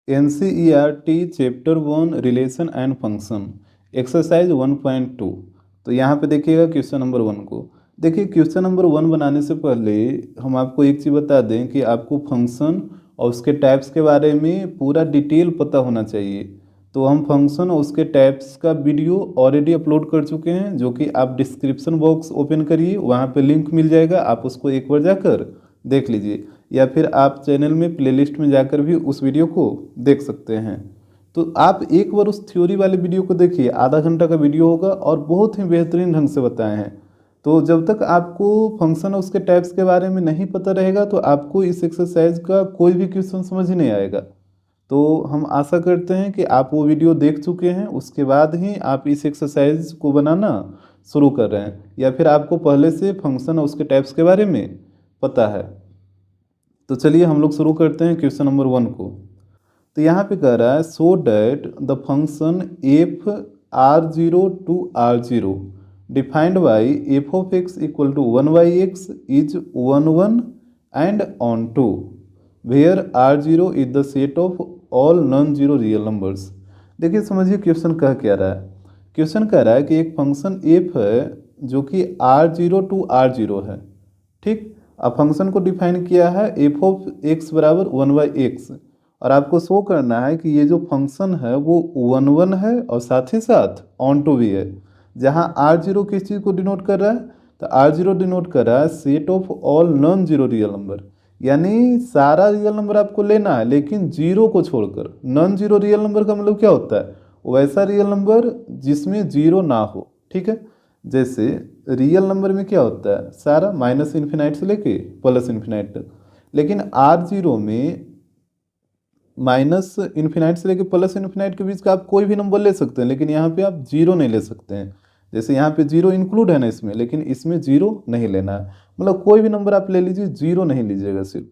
NCERT chapter 1 relation and function exercise 1.2। तो यहाँ पे देखिएगा क्वेश्चन नंबर 1 को। देखिए क्वेश्चन नंबर 1 बनाने से पहले हम आपको एक चीज़ बता दें कि आपको फंक्शन और उसके टाइप्स के बारे में पूरा डिटेल पता होना चाहिए। तो हम फंक्शन और उसके टाइप्स का वीडियो ऑलरेडी अपलोड कर चुके हैं, जो कि आप डिस्क्रिप्शन बॉक्स ओपन करिए, वहाँ पे लिंक मिल जाएगा, आप उसको एक बार जाकर देख लीजिए, या फिर आप चैनल में प्लेलिस्ट में जाकर भी उस वीडियो को देख सकते हैं। तो आप एक बार उस थ्योरी वाले वीडियो को देखिए, आधा घंटा का वीडियो होगा और बहुत ही बेहतरीन ढंग से बताए हैं। तो जब तक आपको फंक्शन और उसके टाइप्स के बारे में नहीं पता रहेगा तो आपको इस एक्सरसाइज का कोई भी क्वेश्चन समझ ही नहीं आएगा। तो हम आशा करते हैं कि आप वो वीडियो देख चुके हैं, उसके बाद ही आप इस एक्सरसाइज को बनाना शुरू कर रहे हैं, या फिर आपको पहले से फंक्शन और उसके टाइप्स के बारे में पता है। तो चलिए हम लोग शुरू करते हैं क्वेश्चन नंबर 1 को। तो यहाँ पे कह रहा है so that the function f R zero to R zero defined by f of x equal to 1/x is 1 and onto where R zero is the set of all non zero real numbers. देखिए समझिए question कह क्या रहा है। Question कह रहा है कि एक फंक्शन एफ है जो कि r0 टू r0 है, ठीक। अब फंक्शन को डिफाइन किया है एफ ऑफ एक्स बराबर 1/x, और आपको शो करना है कि ये जो फंक्शन है वो 1 है और साथ ही साथ ऑन टू भी है। जहाँ r0 किस चीज़ को डिनोट कर रहा है, तो r0 डिनोट कर रहा है set of all non zero real number, यानी सारा रियल नंबर आपको लेना है लेकिन जीरो को छोड़कर। नॉन जीरो रियल नंबर का मतलब क्या होता है, वैसा रियल नंबर जिसमें जीरो ना हो, ठीक है। जैसे रियल नंबर में क्या होता है, सारा माइनस इन्फिनाइट से लेके प्लस इन्फिनाइट तक, लेकिन r0 में माइनस इन्फिनाइट से लेके प्लस इन्फिनाइट के बीच का आप कोई भी नंबर ले सकते हैं, लेकिन यहाँ पे आप जीरो नहीं ले सकते हैं। जैसे यहाँ पे जीरो इंक्लूड है ना इसमें, लेकिन इसमें जीरो नहीं लेना है, मतलब कोई भी नंबर आप ले लीजिए, जीरो नहीं लीजिएगा सिर्फ।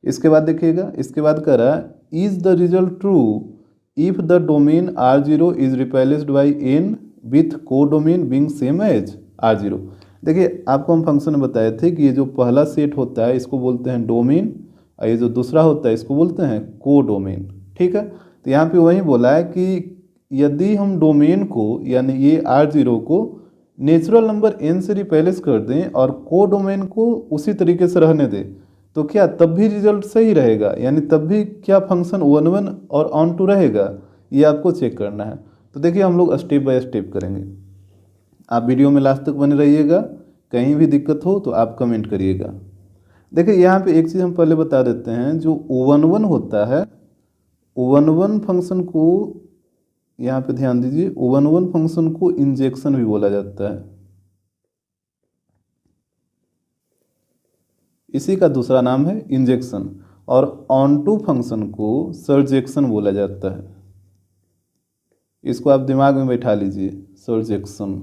इसके बाद देखिएगा, इसके बाद कह रहा है is the result true if the domain r0 is replaced by n with codomain being same as r0। देखिए आपको हम फंक्शन में बताए थे कि ये जो पहला सेट होता है इसको बोलते हैं डोमेन, और ये जो दूसरा होता है इसको बोलते हैं को डोमेन, ठीक है। तो यहाँ पे वही बोला है कि यदि हम डोमेन को यानी ये r0 को नेचुरल नंबर n से रिप्लेस कर दें और को डोमेन को उसी तरीके से रहने दें, तो क्या तब भी रिजल्ट सही रहेगा, यानी तब भी क्या फंक्शन 1 और ऑन टू रहेगा, ये आपको चेक करना है। तो देखिए हम लोग स्टेप बाय स्टेप करेंगे, आप वीडियो में लास्ट तक बने रहिएगा। कहीं भी दिक्कत हो तो आप कमेंट करिएगा। देखिए यहाँ पे एक चीज़ हम पहले बता देते हैं, जो 1 होता है 1 फंक्शन को, यहाँ पे ध्यान दीजिए, 1 फंक्शन को इंजेक्शन भी बोला जाता है, इसी का दूसरा नाम है इंजेक्शन। और ऑन टू फंक्शन को सर्जेक्शन बोला जाता है, इसको आप दिमाग में बैठा लीजिए, सर्जेक्शन,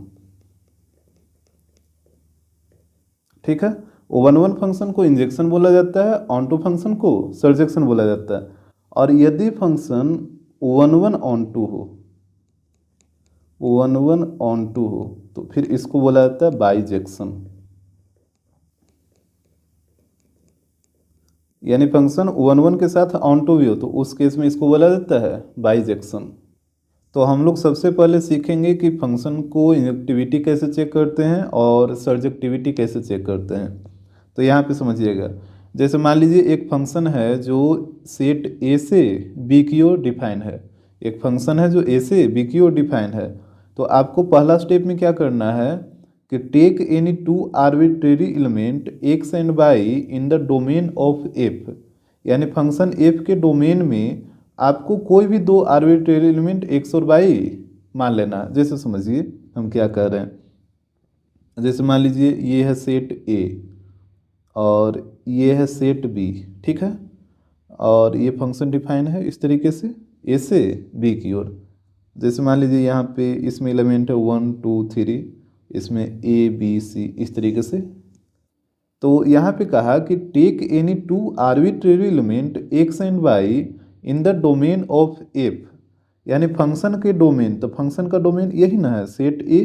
ठीक है। 1 फंक्शन को इंजेक्शन बोला जाता है, ऑन टू फंक्शन को सर्जेक्शन बोला जाता है। और यदि फंक्शन 1 ऑन टू हो, 1 ऑन टू हो, तो फिर इसको बोला जाता है बाइजेक्शन, यानी फंक्शन 1 के साथ ऑन टू भी हो तो उस केस में इसको बोला जाता है बाइजेक्शन। तो हम लोग सबसे पहले सीखेंगे कि फंक्शन को इंजेक्टिविटी कैसे चेक करते हैं और सर्जेक्टिविटी कैसे चेक करते हैं। तो यहाँ पे समझिएगा, जैसे मान लीजिए एक फंक्शन है जो सेट ए से बी की ओर डिफाइन है, एक फंक्शन है जो ए से बी की ओर डिफाइन है। तो आपको पहला स्टेप में क्या करना है कि take any two arbitrary element x and y in the domain of f, यानी फंक्शन एफ के डोमेन में आपको कोई भी दो आर्बिट्रेरी एलिमेंट एक्स और वाई मान लेना। जैसे समझिए हम क्या कर रहे हैं, जैसे मान लीजिए ये है सेट ए और ये है सेट बी, ठीक है, और ये फंक्शन डिफाइन है इस तरीके से ए से बी की ओर। जैसे मान लीजिए यहाँ पे इसमें एलिमेंट है 1 2 3, इसमें ए बी सी इस तरीके से। तो यहाँ पे कहा कि take any two arbitrary element x and y in the domain of f, यानी फंक्शन के डोमेन, तो फंक्शन का डोमेन यही ना है सेट ए,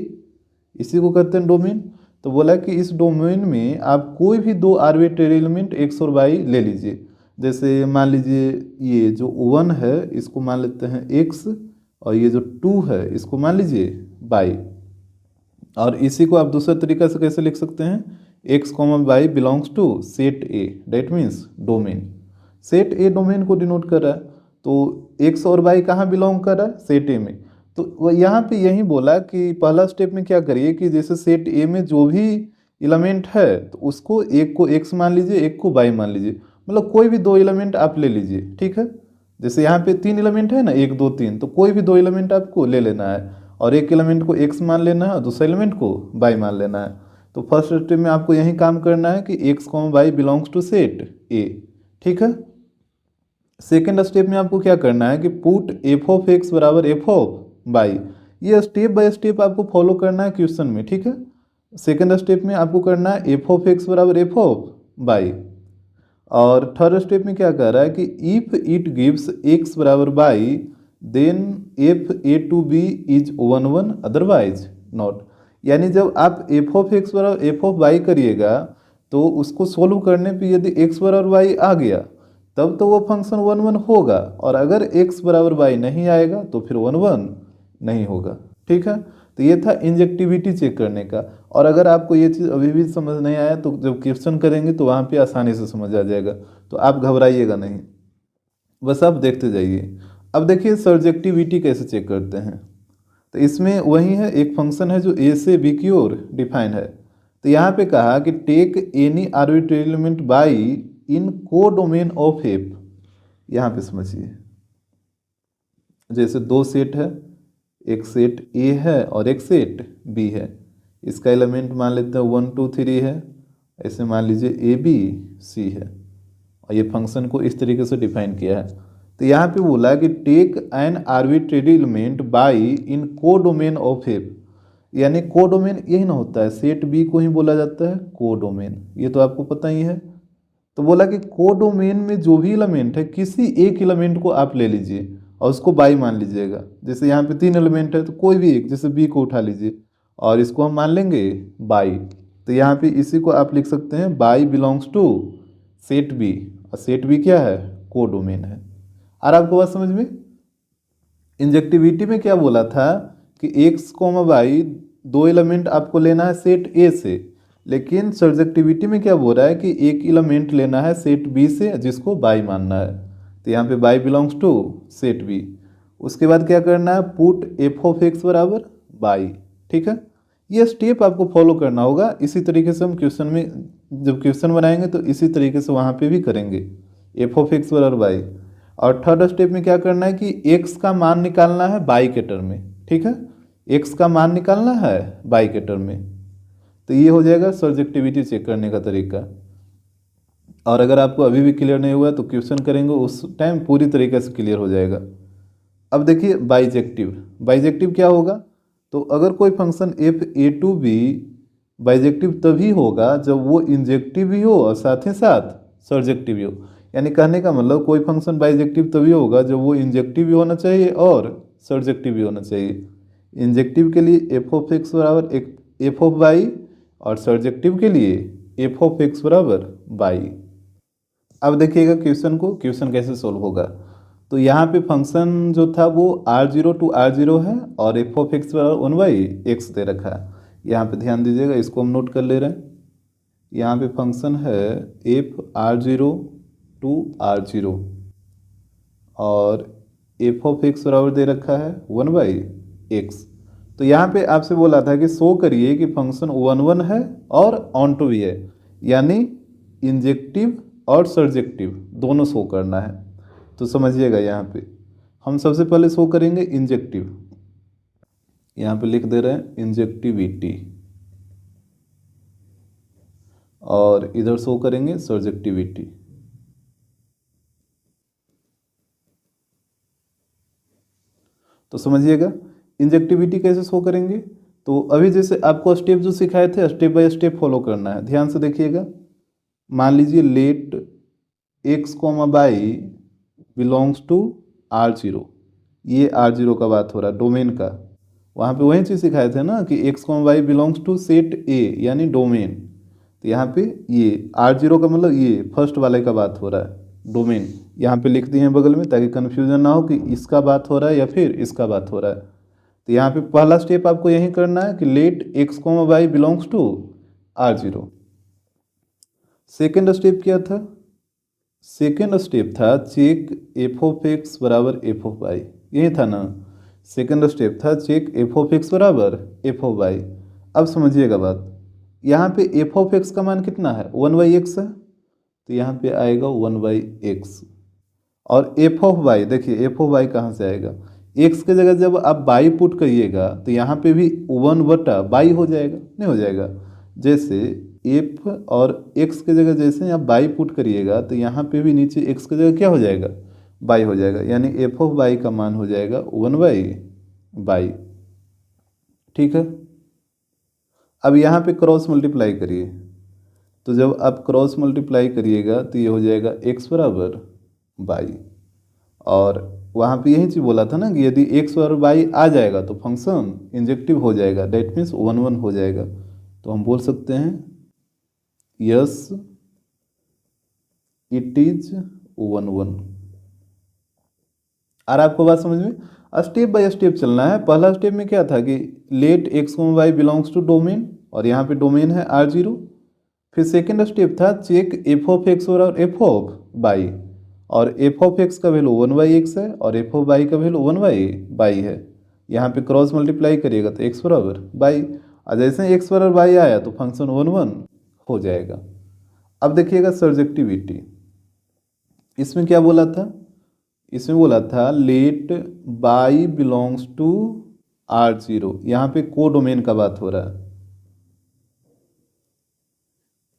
इसी को कहते हैं डोमेन। तो बोला कि इस डोमेन में आप कोई भी दो आर्बिट्रेरी एलिमेंट एक्स और वाई ले लीजिए। जैसे मान लीजिए ये जो 1 है इसको मान लेते हैं x, और ये जो 2 है इसको मान लीजिए y। और इसी को आप दूसरे तरीका से कैसे लिख सकते हैं, x comma y belongs to set A, that means domain. Set A domain को डिनोट कर रहा है, तो x और y कहाँ बिलोंग कर रहा है, सेट ए में। तो वह यहाँ पे यही बोला कि पहला स्टेप में क्या करिए कि जैसे सेट ए में जो भी एलिमेंट है तो उसको एक को x मान लीजिए, एक को y मान लीजिए, मतलब कोई भी दो एलिमेंट आप ले लीजिए, ठीक है। जैसे यहाँ पे 3 एलिमेंट है ना, 1 2 3, तो कोई भी दो एलिमेंट आपको ले लेना है, और एक एलिमेंट को x मान लेना है और दूसरे एलिमेंट को y मान लेना है। तो फर्स्ट स्टेप में आपको यही काम करना है कि x y belongs to set A, ठीक है। सेकेंड स्टेप में आपको क्या करना है कि पुट एफ ऑफ एक्स बराबर एफ ऑफ वाई। ये स्टेप बाय स्टेप आपको फॉलो करना है क्वेश्चन में, ठीक है। सेकेंड स्टेप में आपको करना है एफ ऑफ एक्स बराबर एफ ऑफ वाई, और थर्ड स्टेप में क्या कह रहा है कि इफ इट गिव्स एक्स बराबर y then f A to B is 1 1 otherwise not. यानी जब आप एफ ऑफ एक्स बराबर एफ ऑफ वाई करिएगा तो उसको सोल्व करने पे यदि एक्स बराबर वाई आ गया तब तो वो फंक्शन 1 1 होगा, और अगर एक्स बराबर वाई नहीं आएगा तो फिर 1 1 नहीं होगा, ठीक है। तो ये था इंजेक्टिविटी चेक करने का। और अगर आपको ये चीज़ अभी भी समझ नहीं आया तो जब क्वेश्चन करेंगे तो वहाँ पे आसानी से समझ आ जाएगा, तो आप घबराइएगा नहीं, बस आप देखते जाइए। अब देखिए सर्जेक्टिविटी कैसे चेक करते हैं, तो इसमें वही है, एक फंक्शन है जो ए से बी की ओर डिफाइन है। तो यहाँ पे कहा कि take any arbitrary element y in codomain of F. यहाँ पे समझिए, जैसे दो सेट है, एक सेट ए है और एक सेट बी है, इसका एलिमेंट मान लेते हैं 1 2 3 है, ऐसे मान लीजिए ए बी सी है, और ये फंक्शन को इस तरीके से डिफाइन किया है। तो यहाँ पे बोला कि take an arbitrary element y in codomain of f, यानी को डोमेन यही ना होता है, सेट बी को ही बोला जाता है को डोमेन, ये तो आपको पता ही है। तो बोला कि को डोमेन में जो भी एलिमेंट है किसी एक एलिमेंट को आप ले लीजिए और उसको बाई मान लीजिएगा। जैसे यहाँ पे 3 एलिमेंट है तो कोई भी एक, जैसे बी को उठा लीजिए और इसको हम मान लेंगे बाई। तो यहाँ पे इसी को आप लिख सकते हैं y belongs to set B, और सेट बी क्या है, को डोमेन है। और आपको बात समझ में, इंजेक्टिविटी में क्या बोला था कि एक्स कॉमा वाई दो एलिमेंट आपको लेना है सेट ए से, लेकिन सर्जेक्टिविटी में क्या बोल रहा है कि एक एलिमेंट लेना है सेट बी से जिसको बाई मानना है। तो यहाँ पे y belongs to set B. उसके बाद क्या करना है, पुट एफ ऑफ एक्स बराबर बाई, ठीक है। ये स्टेप आपको फॉलो करना होगा, इसी तरीके से हम क्वेश्चन में जब क्वेश्चन बनाएंगे तो इसी तरीके से वहाँ पे भी करेंगे, एफ ऑफ एक्स बराबर बाई। और थर्ड स्टेप में क्या करना है कि एक्स का मान निकालना है बाई के टर्म में, ठीक है, एक्स का मान निकालना है बाई के टर्म में। तो ये हो जाएगा सर्जेक्टिविटी चेक करने का तरीका। और अगर आपको अभी भी क्लियर नहीं हुआ तो क्वेश्चन करेंगे उस टाइम पूरी तरीके से क्लियर हो जाएगा। अब देखिए बाइजेक्टिव, बाइजेक्टिव क्या होगा, तो अगर कोई function f A to B bijective तभी होगा जब वो इंजेक्टिव भी हो और साथ ही साथ सर्जेक्टिव भी हो। यानी कहने का मतलब कोई फंक्शन बाइजेक्टिव तभी होगा जब वो इंजेक्टिव भी होना चाहिए और सर्जेक्टिव भी होना चाहिए। इंजेक्टिव के लिए एफ ऑफ एक्स बराबर एफ ऑफ वाई, और सर्जेक्टिव के लिए एफ ऑफ एक्स बराबर वाई। अब देखिएगा क्वेश्चन को, क्वेश्चन कैसे सोल्व होगा। तो यहाँ पे फंक्शन जो था वो r0 to r0 है और एफ ऑफ एक्स बराबर 1/x दे रखा है। यहाँ पे ध्यान दीजिएगा, इसको हम नोट कर ले रहे हैं। यहाँ पे फंक्शन है एफ r0 to r0 और एफ ऑफ एक्स बराबर दे रखा है 1/x। तो यहाँ पे आपसे बोला था कि शो करिए कि फंक्शन 1 1 है और ऑन टू भी है, यानी इंजेक्टिव और सर्जेक्टिव दोनों शो करना है। तो समझिएगा, यहाँ पे हम सबसे पहले शो करेंगे इंजेक्टिव, यहाँ पे लिख दे रहे हैं इंजेक्टिविटी, और इधर शो करेंगे सर्जेक्टिविटी। तो समझिएगा इंजेक्टिविटी कैसे शो करेंगे। तो अभी जैसे आपको स्टेप जो सिखाए थे स्टेप बाय स्टेप फॉलो करना है, ध्यान से देखिएगा। मान लीजिए let x comma y belongs to r0, ये r0 का बात हो रहा है डोमेन का। वहाँ पे वही चीज़ सिखाए थे ना कि x comma y belongs to set A यानी डोमेन। तो यहाँ पे ये r0 का मतलब ये फर्स्ट वाले का बात हो रहा है। डोमेन यहाँ पे लिख दिए हैं बगल में, ताकि कन्फ्यूजन ना हो कि इसका बात हो रहा है या फिर इसका बात हो रहा है। तो यहाँ पे पहला स्टेप आपको यही करना है कि let x comma y belongs to R0। Second step क्या था? सेकेंड स्टेप था चेक एफ ऑफ एक्स बराबर एफ ऑफ वाई, यही था ना। सेकेंड स्टेप था चेक एफ ऑफ एक्स बराबर एफ ऑफ वाई। अब समझिएगा बात, यहाँ पे एफ ऑफ एक्स का मान कितना है? 1/x है, तो यहाँ पे आएगा 1/x। और एफ ऑफ वाई, देखिए एफ ऑफ वाई कहाँ से आएगा? एक्स की जगह जब आप बाई पुट करिएगा तो यहाँ पे भी 1/बाई हो जाएगा, नहीं हो जाएगा? जैसे एफ और एक्स की जगह जैसे आप बाई पुट करिएगा तो यहाँ पे भी नीचे एक्स की जगह क्या हो जाएगा? बाई हो जाएगा, यानी एफ ऑफ वाई का मान हो जाएगा 1/बाई। ठीक है, अब यहाँ पे क्रॉस मल्टीप्लाई करिए, तो जब आप क्रॉस मल्टीप्लाई करिएगा तो ये हो जाएगा x बराबर बाई। और वहाँ पे यही चीज़ बोला था ना कि यदि x और y आ जाएगा तो फंक्शन इंजेक्टिव हो जाएगा, डेट मीन्स 1/1 हो जाएगा। तो हम बोल सकते हैं यस इट इज 1/1। और आपको बात समझ में? स्टेप बाय स्टेप चलना है। पहला स्टेप में क्या था कि let x y belongs to domain, और यहाँ पे डोमेन है R0। फिर सेकेंड स्टेप था चेक एफ ऑफ एक्स और एफ ऑफ वाई, और एफ ऑफ एक्स का वैल्यू 1/x है और एफ ऑफ वाई का वैल्यू 1/बाई है। यहाँ पे क्रॉस मल्टीप्लाई करिएगा तो x बराबर बाई, और जैसे x बराबर बाई आया तो फंक्शन 1/1 हो जाएगा। अब देखिएगा सर्जेक्टिविटी, इसमें क्या बोला था? इसमें बोला था late y belongs to R0। यहाँ पे को डोमेन का बात हो रहा है।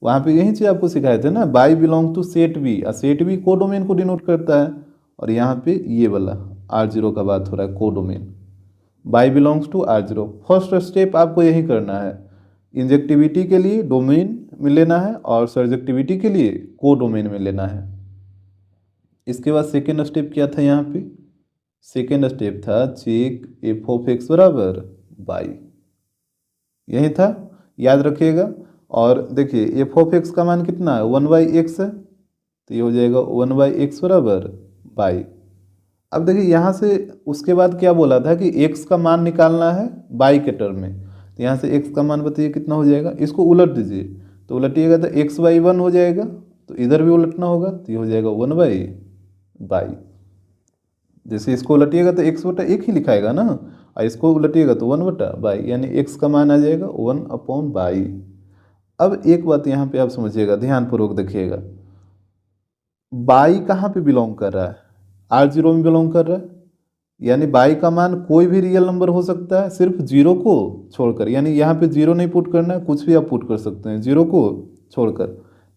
वहाँ पे यही चीज़ आपको सिखाए थे ना, y belong to set B, और सेट बी को डोमेन को डिनोट करता है। और यहाँ पे ये वाला R0 का बात हो रहा है, codomain, y belongs to R0। First step आपको यही करना है, इंजेक्टिविटी के लिए डोमेन में लेना है और सर्जेक्टिविटी के लिए को डोमेन में लेना है। इसके बाद सेकेंड स्टेप क्या था? यहाँ पे सेकेंड स्टेप था चेक एफ ऑफ एक्स बराबर बाई, यही था, याद रखिएगा। और देखिए एफ ऑफ एक्स का मान कितना है? 1/x है, तो ये हो जाएगा 1/x बराबर बाई। अब देखिए यहाँ से उसके बाद क्या बोला था कि x का मान निकालना है बाई के टर्म में। तो यहाँ से x का मान बताइए कितना हो जाएगा? इसको उलट दीजिए, तो उलटिएगा तो x/1 हो जाएगा, तो इधर भी उलटना होगा, तो ये हो जाएगा 1/बाई। जैसे इसको उलटिएगा तो x/1 ही लिखाएगा ना, और इसको उलटिएगा तो 1/बाई, यानी x का मान आ जाएगा 1/बाई। अब एक बात यहाँ पे आप समझिएगा, ध्यानपूर्वक देखिएगा, बाई कहाँ पे बिलोंग कर रहा है? R0 में बिलोंग कर रहा है, यानी बाई का मान कोई भी रियल नंबर हो सकता है सिर्फ 0 को छोड़कर। यानी यहाँ पे 0 नहीं पुट करना है, कुछ भी आप पुट कर सकते हैं 0 को छोड़कर।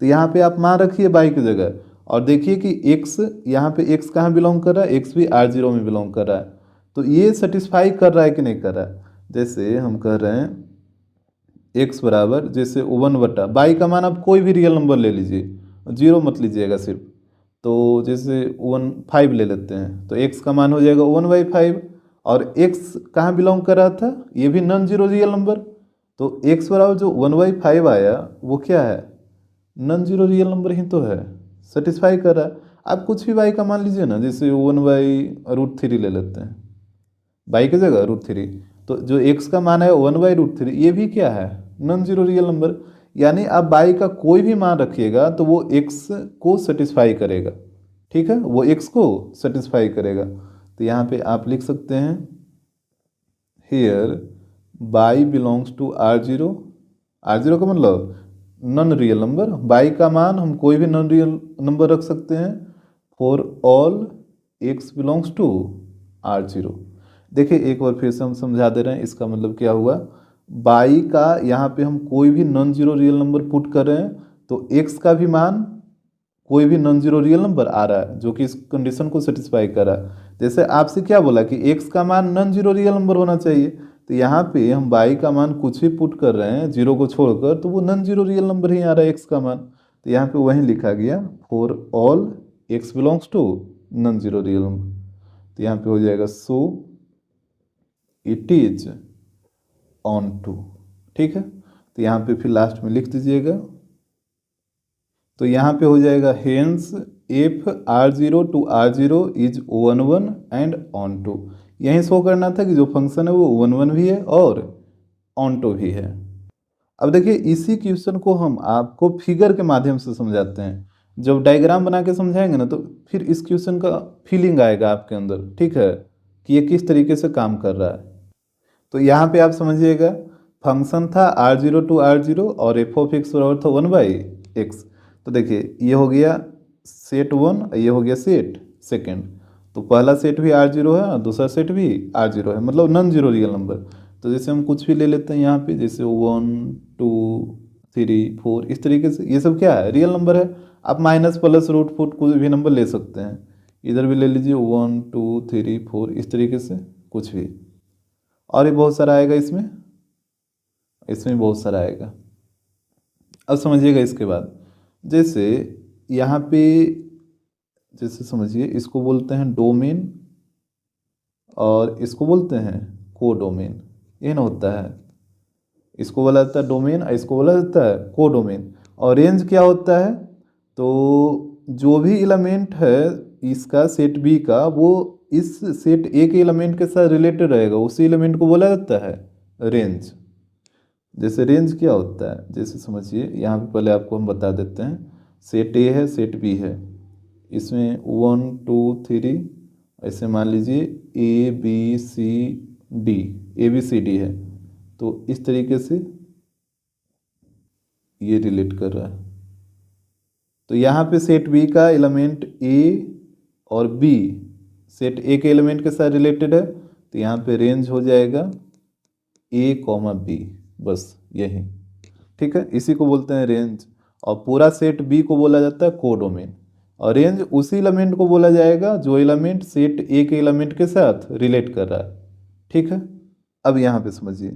तो यहाँ पे आप मान रखिए बाई की जगह, और देखिए कि x, यहाँ पे x कहाँ बिलोंग कर रहा है? x भी R0 में बिलोंग कर रहा है। तो ये सेटिस्फाई कर रहा है कि नहीं कर रहा है? जैसे हम कह रहे हैं x बराबर जैसे 1/बाई का मान आप कोई भी रियल नंबर ले लीजिए, 0 मत लीजिएगा सिर्फ। तो जैसे 5 ले लेते हैं, तो x का मान हो जाएगा 1/5। और x कहाँ बिलोंग कर रहा था? ये भी नॉन जीरो रियल नंबर। तो x बराबर जो 1/5 आया वो क्या है? नॉन जीरो रियल नंबर ही तो है, सेटिस्फाई कर रहा है। आप कुछ भी y का मान लीजिए ना, जैसे 1/√3 ले लेते हैं, बाई की जगह √3, तो जो x का मान है 1/√3, ये भी क्या है? Non zero real number. यानी आप बाई का कोई भी मान रखिएगा तो वो x को सेटिस्फाई करेगा, ठीक है, वो x को सेटिस्फाई करेगा। तो यहाँ पे आप लिख सकते हैं here y belongs to R0। R0 का मतलब नॉन रियल नंबर, बाई का मान हम कोई भी नॉन रियल नंबर रख सकते हैं for all x belongs to R0। देखिए एक बार फिर से हम समझा दे रहे हैं, इसका मतलब क्या हुआ? बाई का यहाँ पे हम कोई भी non zero real number put कर रहे हैं, तो x का भी मान कोई भी नॉन जीरो रियल नंबर आ रहा है जो कि इस कंडीशन को सेटिस्फाई कर रहा है। जैसे आपसे क्या बोला कि x का मान नॉन जीरो रियल नंबर होना चाहिए, तो यहाँ पे हम बाई का मान कुछ भी पुट कर रहे हैं जीरो को छोड़कर, तो वो नॉन जीरो रियल नंबर ही आ रहा है x का मान। तो यहाँ पे वही लिखा गया for all x belongs to non zero real number. तो यहाँ पे हो जाएगा so it is onto, ठीक है। तो यहाँ पे फिर लास्ट में लिख दीजिएगा तो यहाँ पे हो जाएगा hence f R0 to R0 is 1 1 and onto. यही शो करना था कि जो फंक्शन है वो 1 1 भी है और ऑन टू भी है। अब देखिए इसी क्वेश्चन को हम आपको फिगर के माध्यम से समझाते हैं। जब डायग्राम बना के समझाएंगे ना तो फिर इस क्वेश्चन का फीलिंग आएगा आपके अंदर, ठीक है, कि ये किस तरीके से काम कर रहा है। तो यहाँ पे आप समझिएगा फंक्शन था R0 to R0 और एफ ऑफ एक्स बराबर था 1/x। तो देखिए ये हो गया सेट 1, ये हो गया सेट सेकंड। तो पहला सेट भी R0 है और दूसरा सेट भी R0 है, मतलब नॉन जीरो रियल नंबर। तो जैसे हम कुछ भी ले लेते हैं यहाँ पे, जैसे 1 2 3 4, इस तरीके से ये सब क्या है, रियल नंबर है। आप माइनस प्लस रूट फुट कोई भी नंबर ले सकते हैं, इधर भी ले लीजिए 1 2 3 4, इस तरीके से कुछ भी। और ये बहुत सारा आएगा इसमें, इसमें बहुत सारा आएगा। अब समझिएगा इसके बाद, जैसे यहाँ पे जैसे समझिए इसको बोलते हैं डोमेन और इसको बोलते हैं कोडोमेन, ये ना होता है। इसको बोला जाता है डोमेन और इसको बोला जाता है कोडोमेन। और रेंज क्या होता है, तो जो भी एलिमेंट है इसका सेट बी का वो इस सेट ए के एलिमेंट के साथ रिलेटेड रहेगा, उसी एलिमेंट को बोला जाता है रेंज। जैसे रेंज क्या होता है, जैसे समझिए यहाँ पे पहले आपको हम बता देते हैं, सेट ए है सेट बी है, इसमें 1 2 3 ऐसे मान लीजिए ए बी सी डी है। तो इस तरीके से ये रिलेट कर रहा है। तो यहाँ पे सेट बी का एलिमेंट ए और बी सेट ए के एलिमेंट के साथ रिलेटेड है, तो यहाँ पे रेंज हो जाएगा ए कॉमा बी, बस यही, ठीक है, इसी को बोलते हैं रेंज। और पूरा सेट बी को बोला जाता है कोडोमेन। और रेंज उसी एलिमेंट को बोला जाएगा जो एलिमेंट सेट ए के एलिमेंट के साथ रिलेट कर रहा है, ठीक है। अब यहाँ पे समझिए,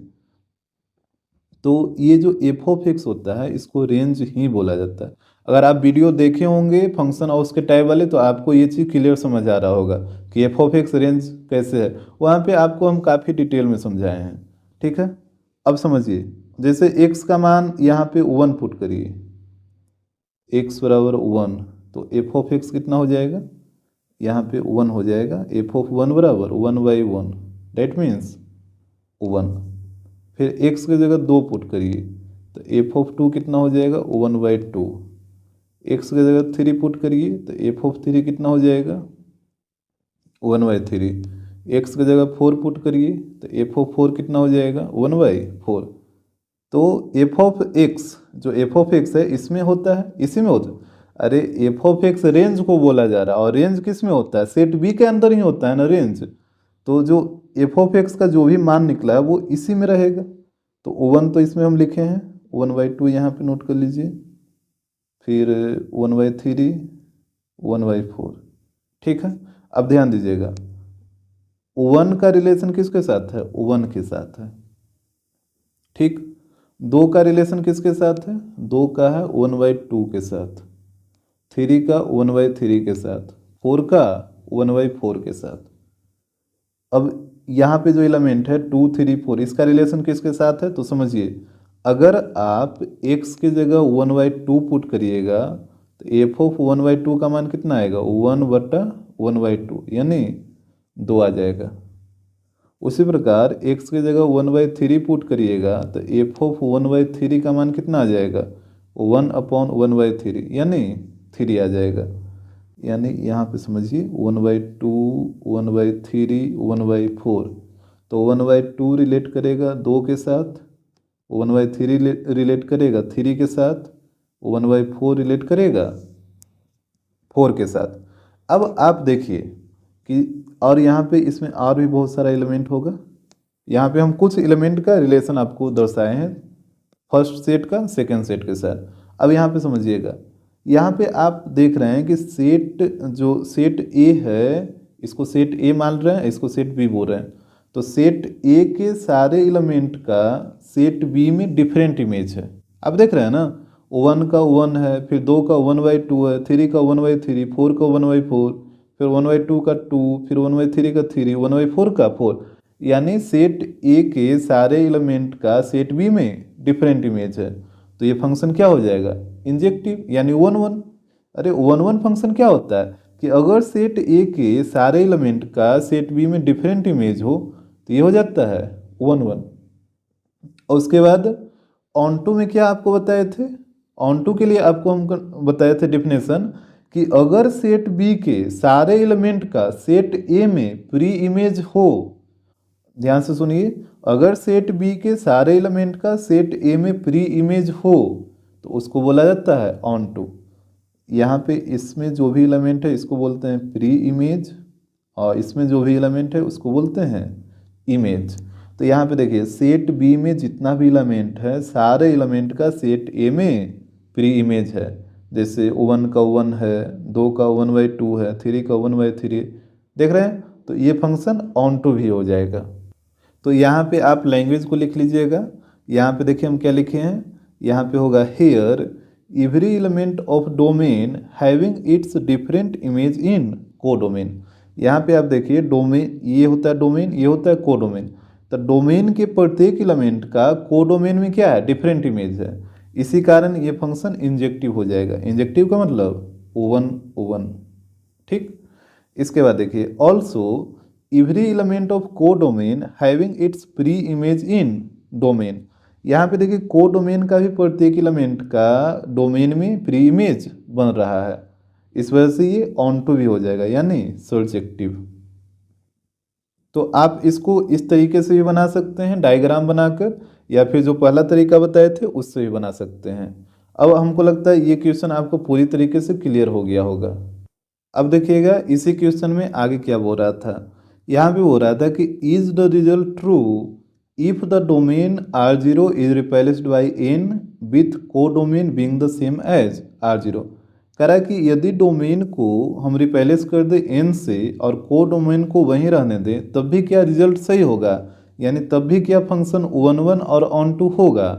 तो ये जो एफ ऑफ एक्स होता है इसको रेंज ही बोला जाता है। अगर आप वीडियो देखे होंगे फंक्शन और उसके टाइप वाले तो आपको ये चीज़ क्लियर समझ आ रहा होगा कि एफ ऑफ एक्स रेंज कैसे है, वहाँ पे आपको हम काफ़ी डिटेल में समझाए हैं, ठीक है। अब समझिए, जैसे x का मान यहाँ पे 1 पुट करिए, x बराबर 1, तो एफ ऑफ एक्स कितना हो जाएगा, यहाँ पे 1 हो जाएगा। एफ ऑफ 1 बराबर 1/1, डेट मीन्स 1। फिर x की जगह 2 पुट करिए, तो एफ ऑफ 2 कितना हो जाएगा 1/2। x की जगह 3 पुट करिए, तो एफ ऑफ 3 कितना हो जाएगा 1/3। x की जगह 4 पुट करिए, तो एफ ऑफ 4 कितना हो जाएगा 1/4। तो एफ ऑफ एक्स, जो एफ ऑफ एक्स है इसमें होता है, इसी में होता है। अरे एफ ऑफ एक्स रेंज को बोला जा रहा है, और रेंज किस में होता है, सेट बी के अंदर ही होता है ना रेंज। तो जो एफ ऑफ एक्स का जो भी मान निकला है वो इसी में रहेगा। तो 1 तो इसमें हम लिखे हैं, 1/2 यहाँ पे नोट कर लीजिए, फिर 1/3, 1/4, ठीक है। अब ध्यान दीजिएगा 1 का रिलेशन किसके साथ है, 1 के साथ है, ठीक। 2 का रिलेशन किसके साथ है, 2 का है 1/2 के साथ, 3 का 1/3 के साथ, 4 का 1/4 के साथ। अब यहाँ पे जो एलिमेंट है 2 3 4, इसका रिलेशन किसके साथ है, तो समझिए अगर आप x की जगह 1/2 पुट करिएगा तो एफ ऑफ 1/2 का मान कितना आएगा 1/1/2, यानी 2 आ जाएगा। उसी प्रकार x की जगह 1/3 पुट करिएगा तो एफ ऑफ 1/3 का मान कितना आ जाएगा 1/1/3, यानी 3 आ जाएगा। यानी यहाँ पे समझिए 1/2, 1/3, 1/4। तो 1/2 रिलेट करेगा 2 के साथ, 1/3 रिलेट करेगा 3 के साथ, 1/4 रिलेट करेगा 4 के साथ। अब आप देखिए कि और यहाँ पे इसमें और भी बहुत सारा एलिमेंट होगा। यहाँ पे हम कुछ एलिमेंट का रिलेशन आपको दर्शाए हैं, फर्स्ट सेट का सेकंड सेट के साथ। अब यहाँ पे समझिएगा, यहाँ पे आप देख रहे हैं कि सेट जो सेट ए है इसको सेट ए मान रहे हैं, इसको सेट बी बोल रहे हैं। तो सेट ए के सारे एलिमेंट का सेट बी में डिफरेंट इमेज है। आप देख रहे हैं ना, 1 का 1 है, फिर 2 का 1/2 है, 3 का 1/3, 4 का 1/4, फिर 1/2 का 2, फिर 1/3 का 3, 1/4 का 4। यानी सेट ए के सारे एलिमेंट का सेट बी में डिफरेंट इमेज है। तो ये फंक्शन क्या हो जाएगा, इंजेक्टिव, यानी 1 1। अरे 1 1 फंक्शन क्या होता है कि अगर सेट ए के सारे एलिमेंट का सेट बी में डिफरेंट इमेज हो तो ये हो जाता है 1 1। और उसके बाद ऑन टू में क्या आपको बताए थे, ऑन टू के लिए आपको हम बताए थे डेफिनेशन कि अगर सेट बी के सारे एलिमेंट का सेट ए में प्री इमेज हो, ध्यान से सुनिए, अगर सेट बी के सारे एलिमेंट का सेट ए में प्री इमेज हो तो उसको बोला जाता है ऑन टू। यहाँ पे इसमें जो भी एलिमेंट है इसको बोलते हैं प्री इमेज, और इसमें जो भी एलिमेंट है उसको बोलते हैं इमेज। तो यहाँ पे देखिए सेट बी में जितना भी एलिमेंट है सारे एलिमेंट का सेट ए में प्री इमेज है, जैसे 1 का 1 है, 2 का 1/2 है, 3 का 1/3, देख रहे हैं। तो ये फंक्शन ऑन टू भी हो जाएगा। तो यहाँ पे आप लैंग्वेज को लिख लीजिएगा। यहाँ पे देखिए हम क्या लिखे हैं, यहाँ पे होगा here every element of domain having its different image in codomain. यहाँ पे आप देखिए डोमेन ये होता है डोमेन, ये होता है कोडोमेन। तो डोमेन के प्रत्येक एलिमेंट का कोडोमेन में क्या है, डिफरेंट इमेज है, इसी कारण ये फंक्शन इंजेक्टिव हो जाएगा। इंजेक्टिव का मतलब ओवन ओवन, ठीक। इसके बाद देखिए also every element of codomain having its pre image in domain. यहाँ पे देखिए कोडोमेन का भी प्रत्येक एलिमेंट का डोमेन में प्री इमेज बन रहा है, इस वजह से ये ऑन टू भी हो जाएगा, यानी सर्जेक्टिव। तो आप इसको इस तरीके से भी बना सकते हैं डायग्राम बनाकर, या फिर जो पहला तरीका बताए थे उससे भी बना सकते हैं। अब हमको लगता है ये क्वेश्चन आपको पूरी तरीके से क्लियर हो गया होगा। अब देखिएगा इसी क्वेश्चन में आगे क्या बोल रहा था, यहाँ पे बोल रहा था कि is the result true if the domain R0 is replaced by n with codomain being the same as R0। कह रहा है कि यदि डोमेन को हम रिप्लेस कर दें n से और को डोमेन को वहीं रहने दें तब भी क्या रिजल्ट सही होगा, यानी तब भी क्या फंक्शन 1 1 और ऑन टू होगा।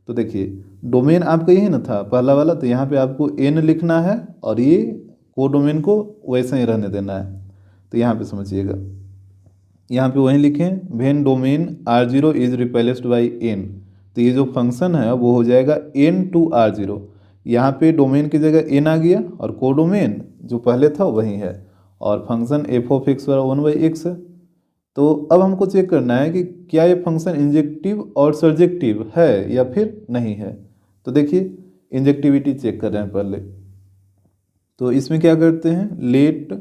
तो देखिए डोमेन आपका यही ना था पहला वाला, तो यहाँ पे आपको n लिखना है और ये को डोमेन को वैसे ही रहने देना है। तो यहाँ पे समझिएगा, यहाँ पे वहीं लिखें when domain R0 is replaced by n। तो ये जो फंक्शन है वो हो जाएगा n to R0। यहाँ पे डोमेन की जगह n आ गया और को डोमेन जो पहले था वही है, और फंक्शन f ऑफ x बराबर 1/x है। तो अब हमको चेक करना है कि क्या ये फंक्शन इंजेक्टिव और सर्जेक्टिव है या फिर नहीं है। तो देखिए इंजेक्टिविटी चेक कर रहे हैं पहले। तो इसमें क्या करते हैं, लेट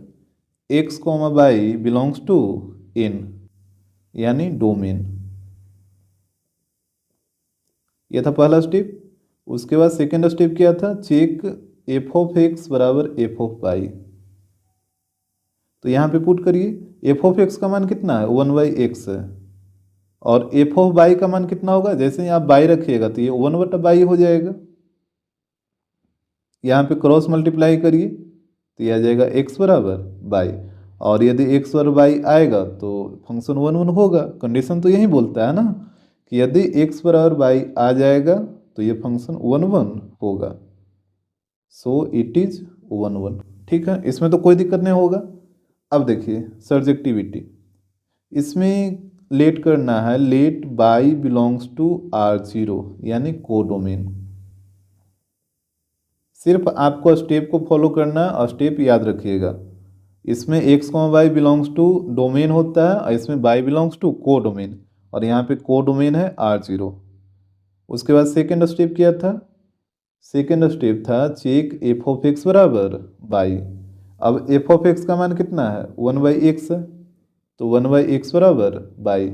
x, y belongs to n, यानी डोमेन। यह था पहला स्टेप। उसके बाद सेकेंड स्टेप क्या था, चेक f ऑफ x बराबर f ऑफ y। तो यहाँ पे पुट करिए f ऑफ x का मान कितना है 1/x है, और f ऑफ y का मान कितना होगा, जैसे ही आप y रखिएगा तो ये 1/y हो जाएगा। यहाँ पे क्रॉस मल्टीप्लाई करिए तो यह आ जाएगा x बराबर y, और यदि x और y आएगा तो फंक्शन 1 1 होगा। कंडीशन तो यही बोलता है ना कि यदि x बराबर y आ जाएगा तो ये फंक्शन 1 1 होगा। सो इट इज 1 1, ठीक है, इसमें तो कोई दिक्कत नहीं होगा। अब देखिए सर्जेक्टिविटी, इसमें लेट करना है late y belongs to R0, यानी को डोमेन। सिर्फ आपको स्टेप को फॉलो करना है और स्टेप याद रखिएगा। इसमें x, y belongs to domain होता है और इसमें y belongs to codomain, और यहाँ पे को डोमेन है R0। उसके बाद सेकेंड स्टेप क्या था, सेकेंड स्टेप था चेक f ऑफ x बराबर y। अब f ऑफ x का मान कितना है 1/x है, तो 1/x बराबर y।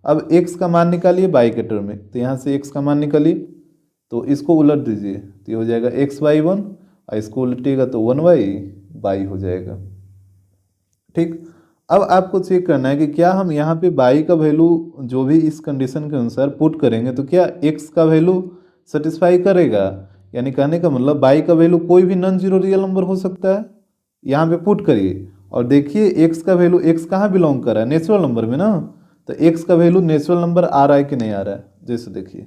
अब x का मान निकालिए y के टर्म में, तो यहाँ से x का मान निकालिए, तो इसको उलट दीजिए तो ये हो जाएगा x/1, और इसको उलटिएगा तो 1/y हो जाएगा, ठीक। अब आपको चेक करना है कि क्या हम यहाँ पे y का वैल्यू जो भी इस कंडीशन के अनुसार पुट करेंगे तो क्या x का वैल्यू सेटिस्फाई करेगा, यानी कहने का मतलब y का वैल्यू कोई भी नॉन जीरो रियल नंबर हो सकता है। यहाँ पे पुट करिए और देखिए x का वैल्यू, x कहाँ बिलोंग कर रहा है, नेचुरल नंबर में ना, तो x का वैल्यू नेचुरल नंबर आ रहा है कि नहीं आ रहा है। जैसे देखिए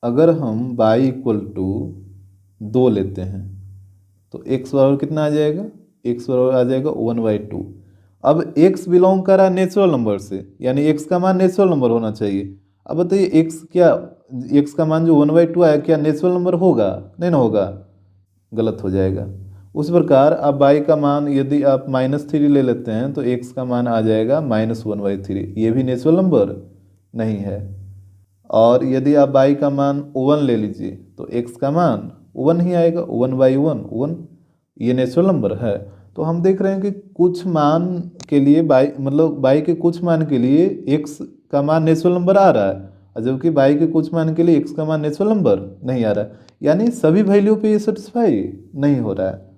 अगर हम y इक्वल टू 2 लेते हैं तो x बराबर कितना आ जाएगा, x बराबर आ जाएगा 1/2। अब x बिलोंग कर रहा है नेचुरल नंबर से, यानी x का मान नेचुरल नंबर होना चाहिए। अब बताइए एक्स का मान जो 1/2 आया क्या नेचुरल नंबर होगा? नहीं ना होगा, गलत हो जाएगा। उस प्रकार अब बाई का मान यदि आप -3 ले लेते हैं तो एक्स का मान आ जाएगा -1/3, ये भी नेचुरल नंबर नहीं है। और यदि आप बाई का मान 1 ले लीजिए तो एक्स का मान 1 ही आएगा, 1/1 1, ये नेचुरल नंबर है। तो हम देख रहे हैं कि कुछ मान के लिए बाई के कुछ मान के लिए एक्स का मान नेचुरल नंबर आ रहा है, और जबकि बाई के कुछ मान के लिए एक्स का मान नेचुरल नंबर नहीं आ रहा है, यानी सभी वैल्यू पे ये सेटिस्फाई नहीं हो रहा है,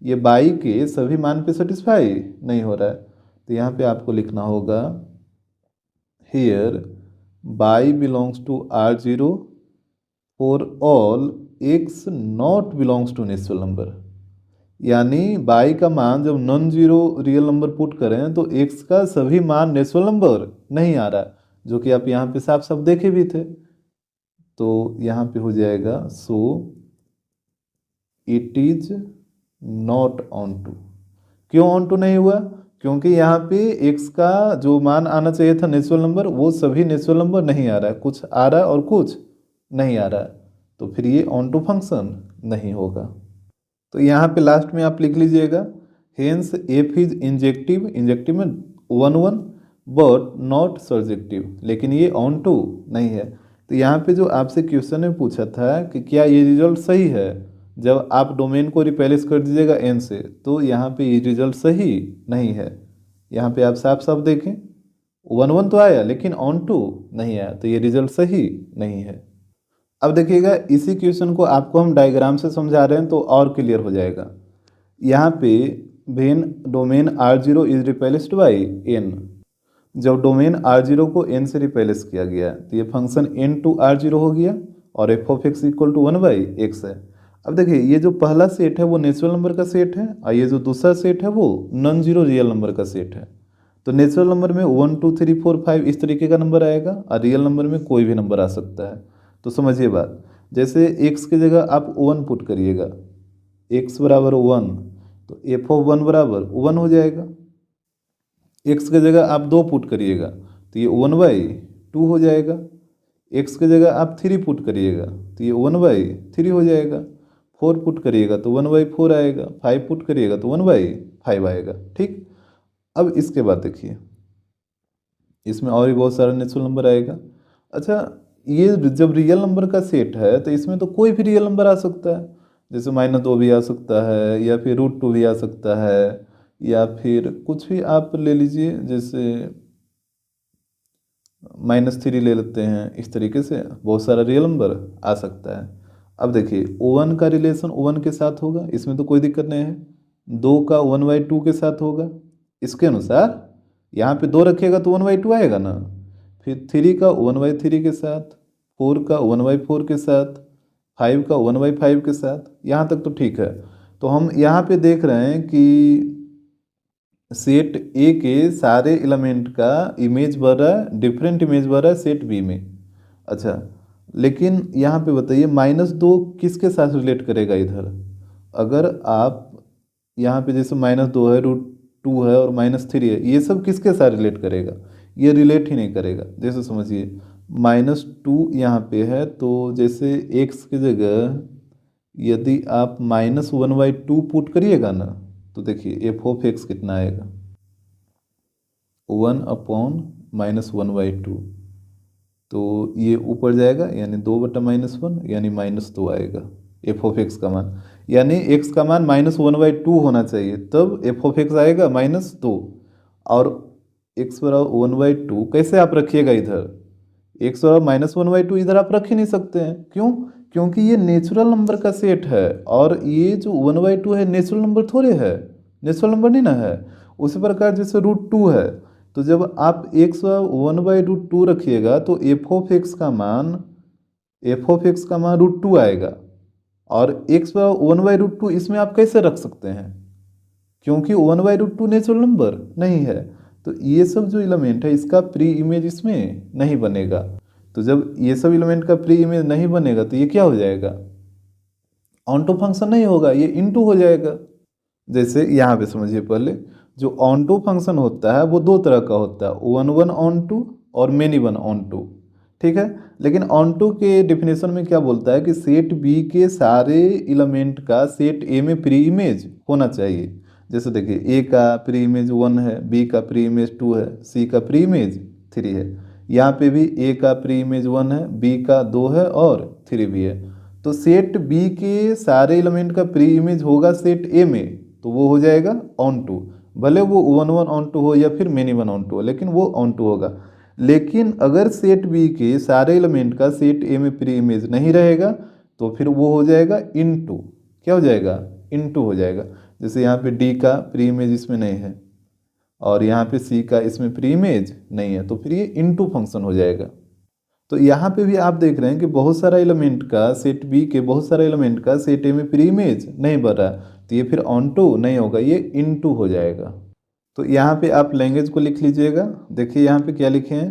ये बाई के सभी मान पे सेटिस्फाई नहीं हो रहा है। तो यहाँ पे आपको लिखना होगा here y belongs to R0 for all x not belongs to natural number, यानी बाई का मान जब non zero real number put करें तो एक्स का सभी मान नेचुरल नंबर नहीं आ रहा, जो कि आप यहाँ पे साफ साफ देखे भी थे। तो यहाँ पे हो जाएगा so it is not onto. क्यों ऑन टू नहीं हुआ? क्योंकि यहाँ पे एक्स का जो मान आना चाहिए था नेचुरल नंबर, वो सभी नेचुरल नंबर नहीं आ रहा है, कुछ आ रहा है और कुछ नहीं आ रहा है, तो फिर ये ऑन टू फंक्शन नहीं होगा। तो यहाँ पे लास्ट में आप लिख लीजिएगा hence f is injective, injective में 1 1 बट नॉट सर्जेक्टिव, लेकिन ये ऑन टू नहीं है। तो यहाँ पे जो आपसे क्वेश्चन में पूछा था कि क्या ये रिजल्ट सही है, जब आप डोमेन को रिप्लेस कर दीजिएगा एन से, तो यहाँ पे ये रिजल्ट सही नहीं है। यहाँ पे आप साफ साफ देखें 1 1 तो आया लेकिन ऑन टू नहीं आया, तो ये रिजल्ट सही नहीं है। अब देखिएगा इसी क्वेश्चन को आपको हम डायग्राम से समझा रहे हैं तो और क्लियर हो जाएगा। यहाँ पे when domain R0 is replaced by n, जब डोमेन R0 को n से रिप्लेस किया गया तो ये फंक्शन n टू R0 हो गया और f of x equal to 1/x है। अब देखिए ये जो पहला सेट है वो नेचुरल नंबर का सेट है, और ये जो दूसरा सेट है वो नॉन जीरो रियल नंबर का सेट है। तो नेचुरल नंबर में 1 2 3 4 5 इस तरीके का नंबर आएगा, और रियल नंबर में कोई भी नंबर आ सकता है। तो समझिए बात, जैसे x की जगह आप 1 पुट करिएगा, x बराबर 1, तो f ऑफ 1 बराबर 1 हो जाएगा। x की जगह आप 2 पुट करिएगा तो ये 1/2 हो जाएगा। x की जगह आप 3 पुट करिएगा तो ये 1/3 हो जाएगा। 4 पुट करिएगा तो 1/4 आएगा। 5 पुट करिएगा तो 1/5 आएगा। ठीक, अब इसके बाद देखिए इसमें और भी बहुत सारा नेचुरल नंबर आएगा। अच्छा, ये जब रियल नंबर का सेट है तो इसमें तो कोई भी रियल नंबर आ सकता है, जैसे -2 भी आ सकता है, या फिर √2 भी आ सकता है, या फिर कुछ भी आप ले लीजिए, जैसे -3 ले लेते हैं। इस तरीके से बहुत सारा रियल नंबर आ सकता है। अब देखिए O1 का रिलेशन O1 के साथ होगा, इसमें तो कोई दिक्कत नहीं है। 2 का 1/2 के साथ होगा, इसके अनुसार यहाँ पे 2 रखिएगा तो 1/2 आएगा ना। फिर 3 का 1/3 के साथ, 4 का 1/4 के साथ, 5 का 1/5 के साथ, यहाँ तक तो ठीक है। तो हम यहाँ पे देख रहे हैं कि सेट ए के सारे एलिमेंट का इमेज भर रहा है, डिफरेंट इमेज भर रहा है सेट बी में। अच्छा, लेकिन यहाँ पे बताइए -2 किसके साथ रिलेट करेगा इधर? अगर आप यहाँ पे जैसे -2 है, √2 है और -3 है, ये सब किसके साथ रिलेट करेगा? ये रिलेट ही नहीं करेगा। जैसे समझिए -2 यहाँ पे है, तो जैसे x की जगह यदि आप -1/2 पुट करिएगा ना, तो देखिए f ऑफ x कितना आएगा 1/-1/2, तो ये ऊपर जाएगा यानी 2/-1 यानी -2 आएगा f ऑफ x का मान। यानी x का मान -1/2 होना चाहिए, तब f ऑफ x आएगा -2। और x बराबर 1/2 कैसे आप रखिएगा इधर? x बराबर -1/2 इधर आप रख ही नहीं सकते हैं। क्यों? क्योंकि ये नेचुरल नंबर का सेट है, और ये जो 1/2 है नेचुरल नंबर थोड़े है, नेचुरल नंबर नहीं ना है। उसी प्रकार जैसे √2 है, तो जब आप x 1/2 रखिएगा तो f ऑफ x का मान √2 आएगा, और x 1/2 इसमें आप कैसे रख सकते हैं? क्योंकि 1/2 नेचुरल नंबर नहीं है। तो ये सब जो एलिमेंट है इसका प्री इमेज इसमें नहीं बनेगा। तो जब ये सब एलिमेंट का प्री इमेज नहीं बनेगा तो ये क्या हो जाएगा? ऑन टू फंक्शन नहीं होगा, ये इनटू हो जाएगा। जैसे यहाँ पे समझिए, पहले जो ऑन टू फंक्शन होता है वो दो तरह का होता है, 1 1 ऑन टू और मेनी 1 ऑन टू। ठीक है। लेकिन ऑन टू के डिफिनेशन में क्या बोलता है कि सेट बी के सारे एलिमेंट का सेट ए में प्री इमेज होना चाहिए। जैसे देखिए ए का प्री इमेज 1 है, बी का प्री इमेज 2 है, सी का प्री इमेज 3 है। यहाँ पे भी ए का प्री इमेज 1 है, बी का 2 है और 3 भी है। तो सेट बी के सारे एलिमेंट का प्री इमेज होगा सेट ए में, तो वो हो जाएगा ऑन टू। भले वो 1 1 ऑन टू हो या फिर मेनी वन ऑन टू हो, लेकिन वो ऑन टू होगा। लेकिन अगर सेट बी के सारे एलिमेंट का सेट ए में प्री इमेज नहीं रहेगा तो फिर वो हो जाएगा इनटू। क्या हो जाएगा? इनटू हो जाएगा। जैसे यहाँ पे डी का प्री इमेज इसमें नहीं है और यहाँ पे सी का इसमें प्री इमेज नहीं है, तो फिर ये इनटू फंक्शन हो जाएगा। तो यहाँ पे भी आप देख रहे हैं कि बहुत सारा एलिमेंट का सेट बी के बहुत सारा एलिमेंट का सेट ए में प्री इमेज नहीं बन रहा, तो ये फिर ऑन टू नहीं होगा, ये इनटू हो जाएगा। तो यहाँ पे आप लैंग्वेज को लिख लीजिएगा। देखिए यहाँ पे क्या लिखे हैं,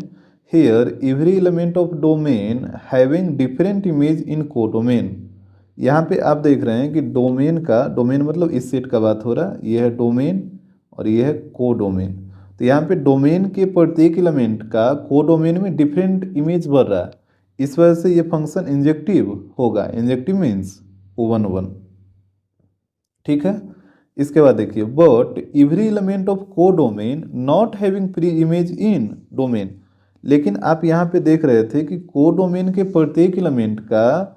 here every element of domain having different image in codomain. यहाँ पे आप देख रहे हैं कि डोमेन का, डोमेन मतलब इस सेट का बात हो रहा है, ये है डोमेन और ये है को डोमेन। तो यहाँ पे डोमेन के प्रत्येक एलिमेंट का को डोमेन में डिफरेंट इमेज बन रहा है, इस वजह से ये फंक्शन इंजेक्टिव होगा। इंजेक्टिव मीन्स 1 1, ठीक है। इसके बाद देखिए, बट एवरी एलिमेंट ऑफ को domain not having pre image in domain. लेकिन आप यहाँ पे देख रहे थे कि को डोमेन के प्रत्येक एलिमेंट का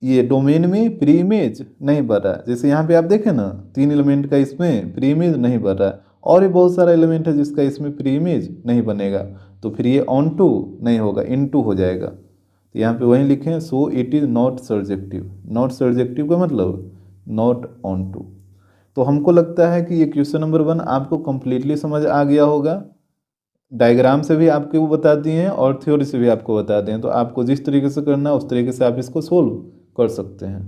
ये डोमेन में प्री इमेज नहीं बन रहा है। जैसे यहाँ पे आप देखें ना, 3 एलिमेंट का इसमें प्री इमेज नहीं बन रहा है और ये बहुत सारा एलिमेंट है जिसका इसमें प्री इमेज नहीं बनेगा, तो फिर ये ऑन टू नहीं होगा, इन टू हो जाएगा। तो यहाँ पे वहीं लिखें, so it is not surjective. Not surjective का मतलब नॉट ऑन टू। तो हमको लगता है कि ये क्वेश्चन नंबर 1 आपको कंप्लीटली समझ आ गया होगा। डायग्राम से भी आपको बता दिए हैं और थ्योरी से भी आपको बता दिए हैं, तो आपको जिस तरीके से करना है उस तरीके से आप इसको सोल्व कर सकते हैं।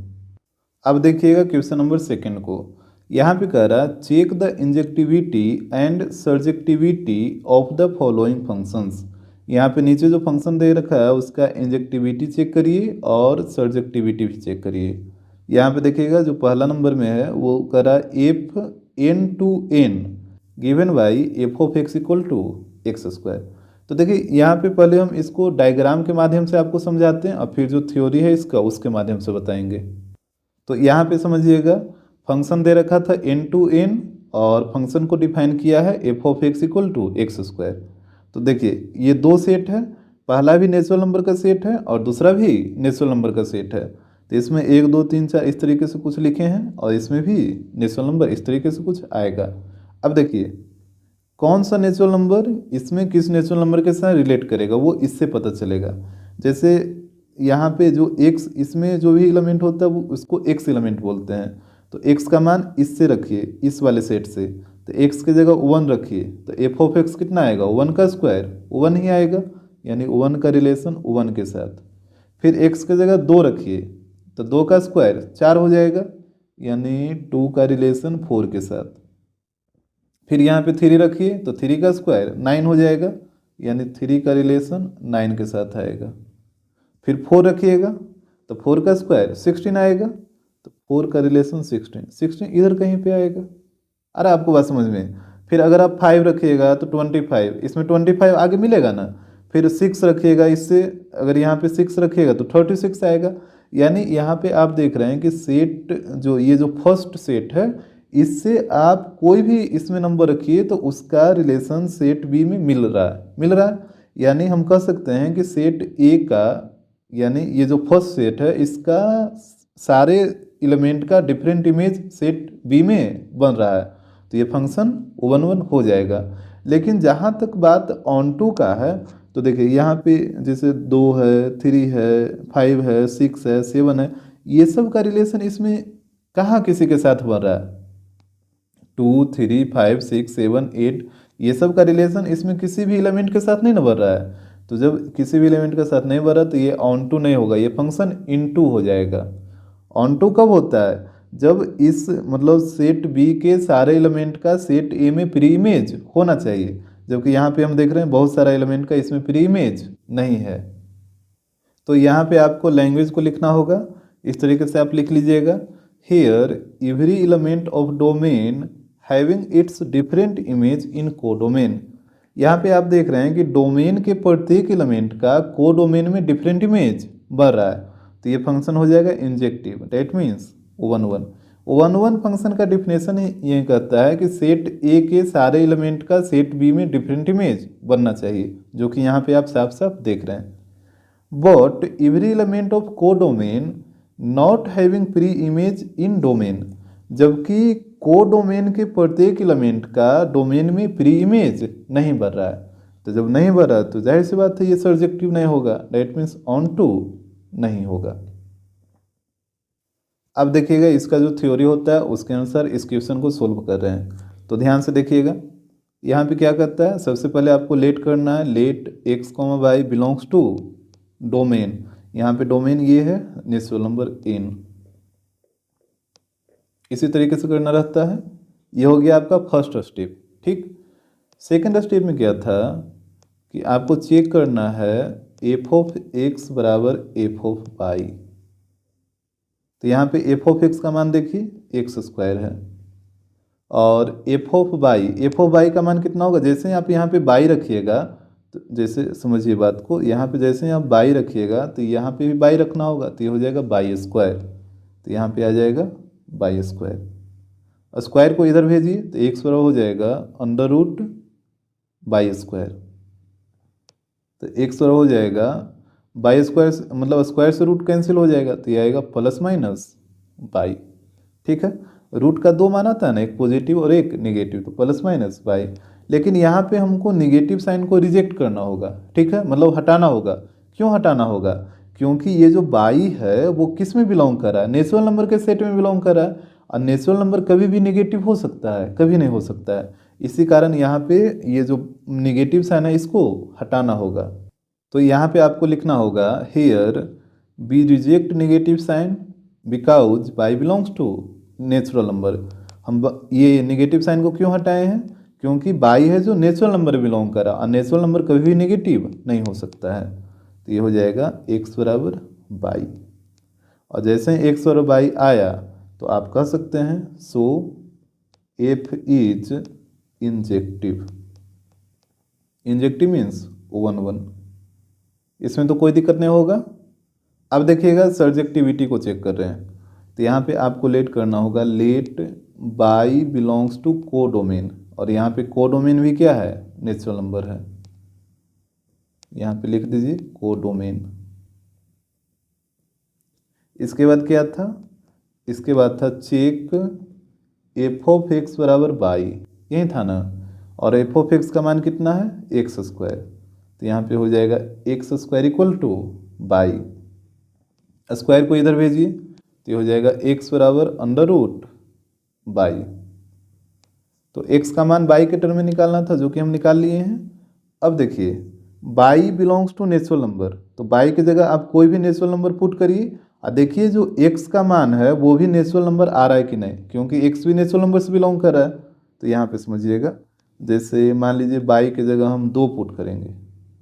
अब देखिएगा क्वेश्चन नंबर 2 को। यहाँ पे कह रहा है, check the injectivity and surjectivity of the following functions. यहाँ पे नीचे जो फंक्शन दे रखा है उसका इंजेक्टिविटी चेक करिए और सर्जेक्टिविटी भी चेक करिए। यहाँ पे देखिएगा जो पहला नंबर में है वो कह रहा है f N to N given by f of x equal to x square. तो देखिए यहाँ पे पहले हम इसको डायग्राम के माध्यम से आपको समझाते हैं और फिर जो थ्योरी है इसका उसके माध्यम से बताएंगे। तो यहाँ पे समझिएगा, फंक्शन दे रखा था एन टू एन और फंक्शन को डिफाइन किया है f of x equal to x square. तो देखिए ये 2 सेट है, पहला भी नेचुरल नंबर का सेट है और दूसरा भी नेचुरल नंबर का सेट है। तो इसमें 1 2 3 4 इस तरीके से कुछ लिखे हैं और इसमें भी नेचुरल नंबर इस तरीके से कुछ आएगा। अब देखिए कौन सा नेचुरल नंबर इसमें किस नेचुरल नंबर के साथ रिलेट करेगा वो इससे पता चलेगा। जैसे यहाँ पे जो x, इसमें जो भी एलिमेंट होता है वो उसको x एलिमेंट बोलते हैं। तो x का मान इससे रखिए, इस वाले सेट से, तो x की जगह 1 रखिए, तो एफ ऑफ एक्स कितना आएगा? 1 का स्क्वायर 1 ही आएगा, यानी 1 का रिलेशन 1 के साथ। फिर x की जगह 2 रखिए, तो 2 का स्क्वायर 4 हो जाएगा, यानी 2 का रिलेशन 4 के साथ। फिर यहाँ पे 3 रखिए, तो 3 का स्क्वायर 9 हो जाएगा, यानी 3 का रिलेशन 9 के साथ आएगा। फिर 4 रखिएगा, तो 4 का स्क्वायर 16 आएगा, तो 4 का रिलेशन 16 इधर कहीं पे आएगा। अरे आपको बात समझ में। फिर अगर आप 5 रखिएगा तो 25, इसमें 25 आगे मिलेगा ना। फिर 6 रखिएगा, इससे अगर यहाँ पे 6 रखिएगा तो 36 आएगा। यानी यहाँ पे आप देख रहे हैं कि सेट जो ये जो फर्स्ट सेट है, इससे आप कोई भी इसमें नंबर रखिए तो उसका रिलेशन सेट बी में मिल रहा है। यानी हम कह सकते हैं कि सेट ए का, यानी ये जो फर्स्ट सेट है इसका सारे एलिमेंट का डिफरेंट इमेज सेट बी में बन रहा है, तो ये फंक्शन 1 1 हो जाएगा। लेकिन जहाँ तक बात ऑन टू का है, तो देखिए यहाँ पे जैसे 2 है, 3 है, 5 है, 6 है, 7 है, ये सब का रिलेशन इसमें कहाँ किसी के साथ बन रहा है? 2 3 5 6 7 8 ये सब का रिलेशन इसमें किसी भी एलिमेंट के साथ नहीं ना बन रहा है। तो जब किसी भी एलिमेंट के साथ नहीं बन रहा तो ये ऑन टू नहीं होगा, ये फंक्शन इन टू हो जाएगा। ऑन टू कब होता है? जब इस मतलब सेट बी के सारे एलिमेंट का सेट ए में प्री इमेज होना चाहिए, जबकि यहाँ पे हम देख रहे हैं बहुत सारा एलिमेंट का इसमें प्री इमेज नहीं है। तो यहाँ पे आपको लैंग्वेज को लिखना होगा, इस तरीके से आप लिख लीजिएगा, here every element of domain having its different image in codomain. यहाँ पे आप देख रहे हैं कि डोमेन के प्रत्येक एलिमेंट का को डोमेन में डिफरेंट इमेज बढ़ रहा है, तो ये फंक्शन हो जाएगा injective. That means O11 function का डिफिनेशन ये कहता है कि सेट ए के सारे एलिमेंट का सेट बी में डिफरेंट इमेज बनना चाहिए, जो कि यहाँ पे आप साफ साफ देख रहे हैं। बट एवरी एलिमेंट ऑफ को domain not having pre image in domain, जबकि को डोमेन के प्रत्येक एलिमेंट का डोमेन में प्री इमेज नहीं बन रहा है। तो जब नहीं बन रहा तो जाहिर सी बात है ये सर्जेक्टिव नहीं होगा, दैट मीन्स ऑन टू नहीं होगा। अब देखिएगा इसका जो थ्योरी होता है उसके अनुसार इस क्वेश्चन को सोल्व कर रहे हैं, तो ध्यान से देखिएगा। यहाँ पे क्या करता है, सबसे पहले आपको लेट करना है, let x, y belongs to domain. यहाँ पे डोमेन ये है नेचुरल नंबर n। इसी तरीके से करना रहता है। ये हो गया आपका फर्स्ट स्टेप, ठीक। सेकंड स्टेप में क्या था कि आपको चेक करना है f ऑफ x बराबर f ऑफ y। तो यहाँ पे f ऑफ x का मान देखिए x स्क्वायर है, और f ऑफ y का मान कितना होगा, जैसे आप यहाँ पे y रखिएगा, तो जैसे समझिए बात को, यहाँ पे जैसे आप y रखिएगा तो यहाँ पे भी y रखना होगा, तो ये हो जाएगा y स्क्वायर। तो यहाँ पे आ जाएगा y स्क्वायर, और स्क्वायर को इधर भेजिए तो x बराबर हो जाएगा अंडर रूट y स्क्वायर। तो x बराबर हो जाएगा y स्क्वायर, मतलब स्क्वायर से रूट कैंसिल हो जाएगा, तो ये आएगा प्लस माइनस y। ठीक है, रूट का दो मान आता है ना, एक पॉजिटिव और एक नेगेटिव, तो प्लस माइनस y। लेकिन यहाँ पे हमको नेगेटिव साइन को रिजेक्ट करना होगा, ठीक है, मतलब हटाना होगा। क्यों हटाना होगा, क्योंकि ये जो y है वो किस में बिलोंग कर रहा है, नेचुरल नंबर के सेट में बिलोंग कर रहा है, और नेचुरल नंबर कभी भी नेगेटिव हो सकता है, कभी नहीं हो सकता है। इसी कारण यहाँ पे ये जो नेगेटिव साइन है इसको हटाना होगा। तो यहाँ पे आपको लिखना होगा here we reject negative sign because y belongs to natural number. हम ये नेगेटिव साइन को क्यों हटाए हैं, क्योंकि y है जो नेचुरल नंबर बिलोंग कर रहा है, और नेचुरल नंबर कभी भी नेगेटिव नहीं हो सकता है। तो ये हो जाएगा x बराबर y, और जैसे ही x और y आया तो आप कह सकते हैं सो f is injective. Injective means O11, इसमें तो कोई दिक्कत नहीं होगा। अब देखिएगा सर्जेक्टिविटी को चेक कर रहे हैं, तो यहाँ पे आपको लेट करना होगा, late y belongs to codomain, और यहाँ पे को डोमेन भी क्या है, नेचुरल नंबर है। यहाँ पे लिख दीजिए को डोमेन। इसके बाद क्या था, इसके बाद था चेक f ऑफ x बराबर y, यही था ना, और f ऑफ x का मान कितना है, एक्स स्क्वायर। तो यहाँ पे हो जाएगा x square equal to y, square को इधर भेजिए तो ये हो जाएगा x बराबर अंडर रूट y। तो x का मान y के टर्म में निकालना था, जो कि हम निकाल लिए हैं। अब देखिए y belongs to natural number, तो y की जगह आप कोई भी नेचुरल नंबर पुट करिए, और देखिए जो x का मान है वो भी नेचुरल नंबर आ रहा है कि नहीं, क्योंकि x भी नेचुरल नंबर से बिलोंग कर रहा है। तो यहाँ पे समझिएगा, जैसे मान लीजिए y की जगह हम 2 पुट करेंगे,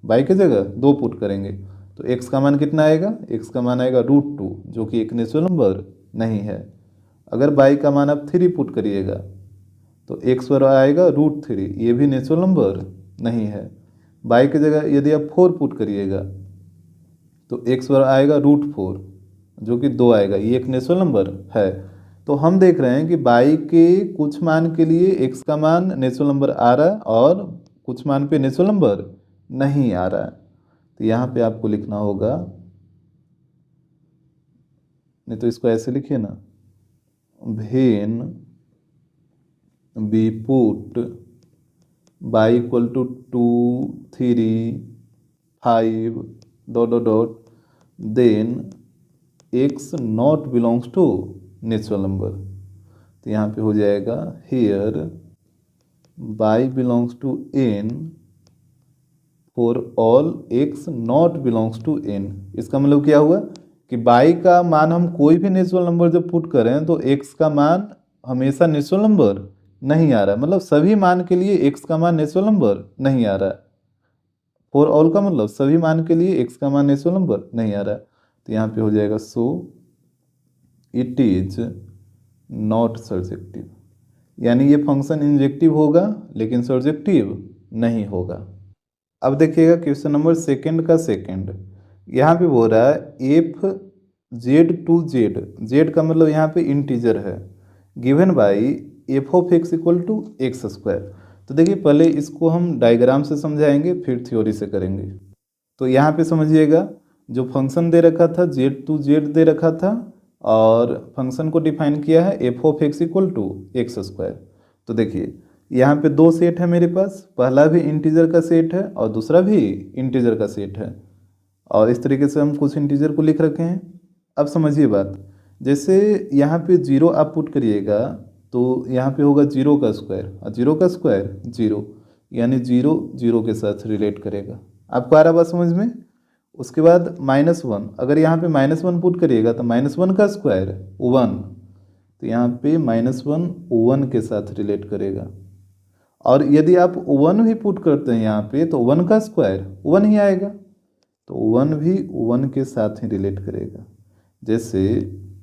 y की जगह 2 पुट करेंगे, तो x का मान कितना आएगा, x का मान आएगा √2, जो कि एक नेचुरल नंबर नहीं है। अगर y का मान आप 3 पुट करिएगा तो x पर आएगा √3, ये भी नेचुरल नंबर नहीं है। y की जगह यदि आप 4 पुट करिएगा तो x पर आएगा √4, जो कि 2 आएगा, ये एक नेचुरल नंबर है। तो हम देख रहे हैं कि y के कुछ मान के लिए x का मान नेचुरल नंबर आ रहा है, और कुछ मान पे नेचुरल नंबर नहीं आ रहा है। तो यहाँ पे आपको लिखना होगा, नहीं तो इसको ऐसे लिखिए ना, when we put y equal to 2 3 5 dot dot dot then x not belongs to natural number. तो यहाँ पे हो जाएगा here y belongs to n for all x not belongs to n। इसका मतलब क्या हुआ कि y का मान हम कोई भी नेचुरल नंबर जब पुट करें तो x का मान हमेशा नेचुरल नंबर नहीं आ रहा है, मतलब सभी मान के लिए x का मान नेचुरल नंबर नहीं आ रहा है। फॉर ऑल का मतलब सभी मान के लिए x का मान नेचुरल नंबर नहीं आ रहा है। तो यहाँ पे हो जाएगा so it is not surjective, यानी ये फंक्शन इंजेक्टिव होगा लेकिन सर्जेक्टिव नहीं होगा। अब देखिएगा क्वेश्चन नंबर सेकंड का सेकंड, यहाँ पे बोल रहा है f Z to Z, Z का मतलब यहाँ पे इंटीजर है, given by f of x equal to x square. तो देखिए पहले इसको हम डायग्राम से समझाएंगे फिर थ्योरी से करेंगे। तो यहाँ पे समझिएगा, जो फंक्शन दे रखा था जेड टू जेड दे रखा था, और फंक्शन को डिफाइन किया है f of x equal to x square. तो देखिए यहाँ पे दो सेट है मेरे पास, पहला भी इंटीजर का सेट है और दूसरा भी इंटीजर का सेट है, और इस तरीके से हम कुछ इंटीजर को लिख रखे हैं। अब समझिए बात, जैसे यहाँ पे जीरो आप पुट करिएगा तो यहाँ पे होगा जीरो का स्क्वायर, और जीरो का स्क्वायर जीरो, यानी जीरो जीरो के साथ रिलेट करेगा। आपको आ रहा बात समझ में। उसके बाद माइनस वन, अगर यहाँ पे माइनस वन पुट करिएगा तो माइनस वन का स्क्वायर वन, तो यहाँ पे माइनस वन वन के साथ रिलेट करेगा। और यदि आप वन भी पुट करते हैं यहाँ पे तो वन का स्क्वायर वन ही आएगा, तो वन भी वन के साथ ही रिलेट करेगा। जैसे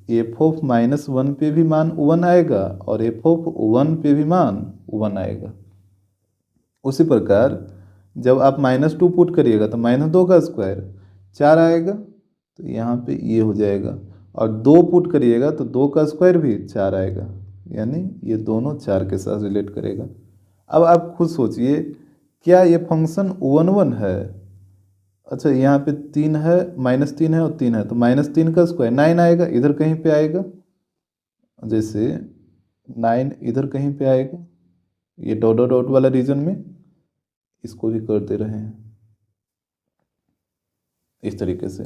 एफ ऑफ माइनस वन पे भी मान वन आएगा और एफ ऑफ वन पे भी मान वन आएगा। उसी प्रकार जब आप माइनस टू पुट करिएगा तो माइनस दो का स्क्वायर चार आएगा, तो यहाँ पे ये हो जाएगा। और दो पुट करिएगा तो दो का स्क्वायर भी चार आएगा, यानी ये दोनों चार के साथ रिलेट करेगा। अब आप खुद सोचिए, क्या ये फंक्शन वन वन है? अच्छा यहाँ पे तीन है, माइनस तीन है और तीन है, तो माइनस तीन का स्क्वायर नाइन आएगा, इधर कहीं पे आएगा, जैसे नाइन इधर कहीं पे आएगा, ये डॉट डॉट डॉट वाला रीजन में, इसको भी कर दे रहे हैं इस तरीके से।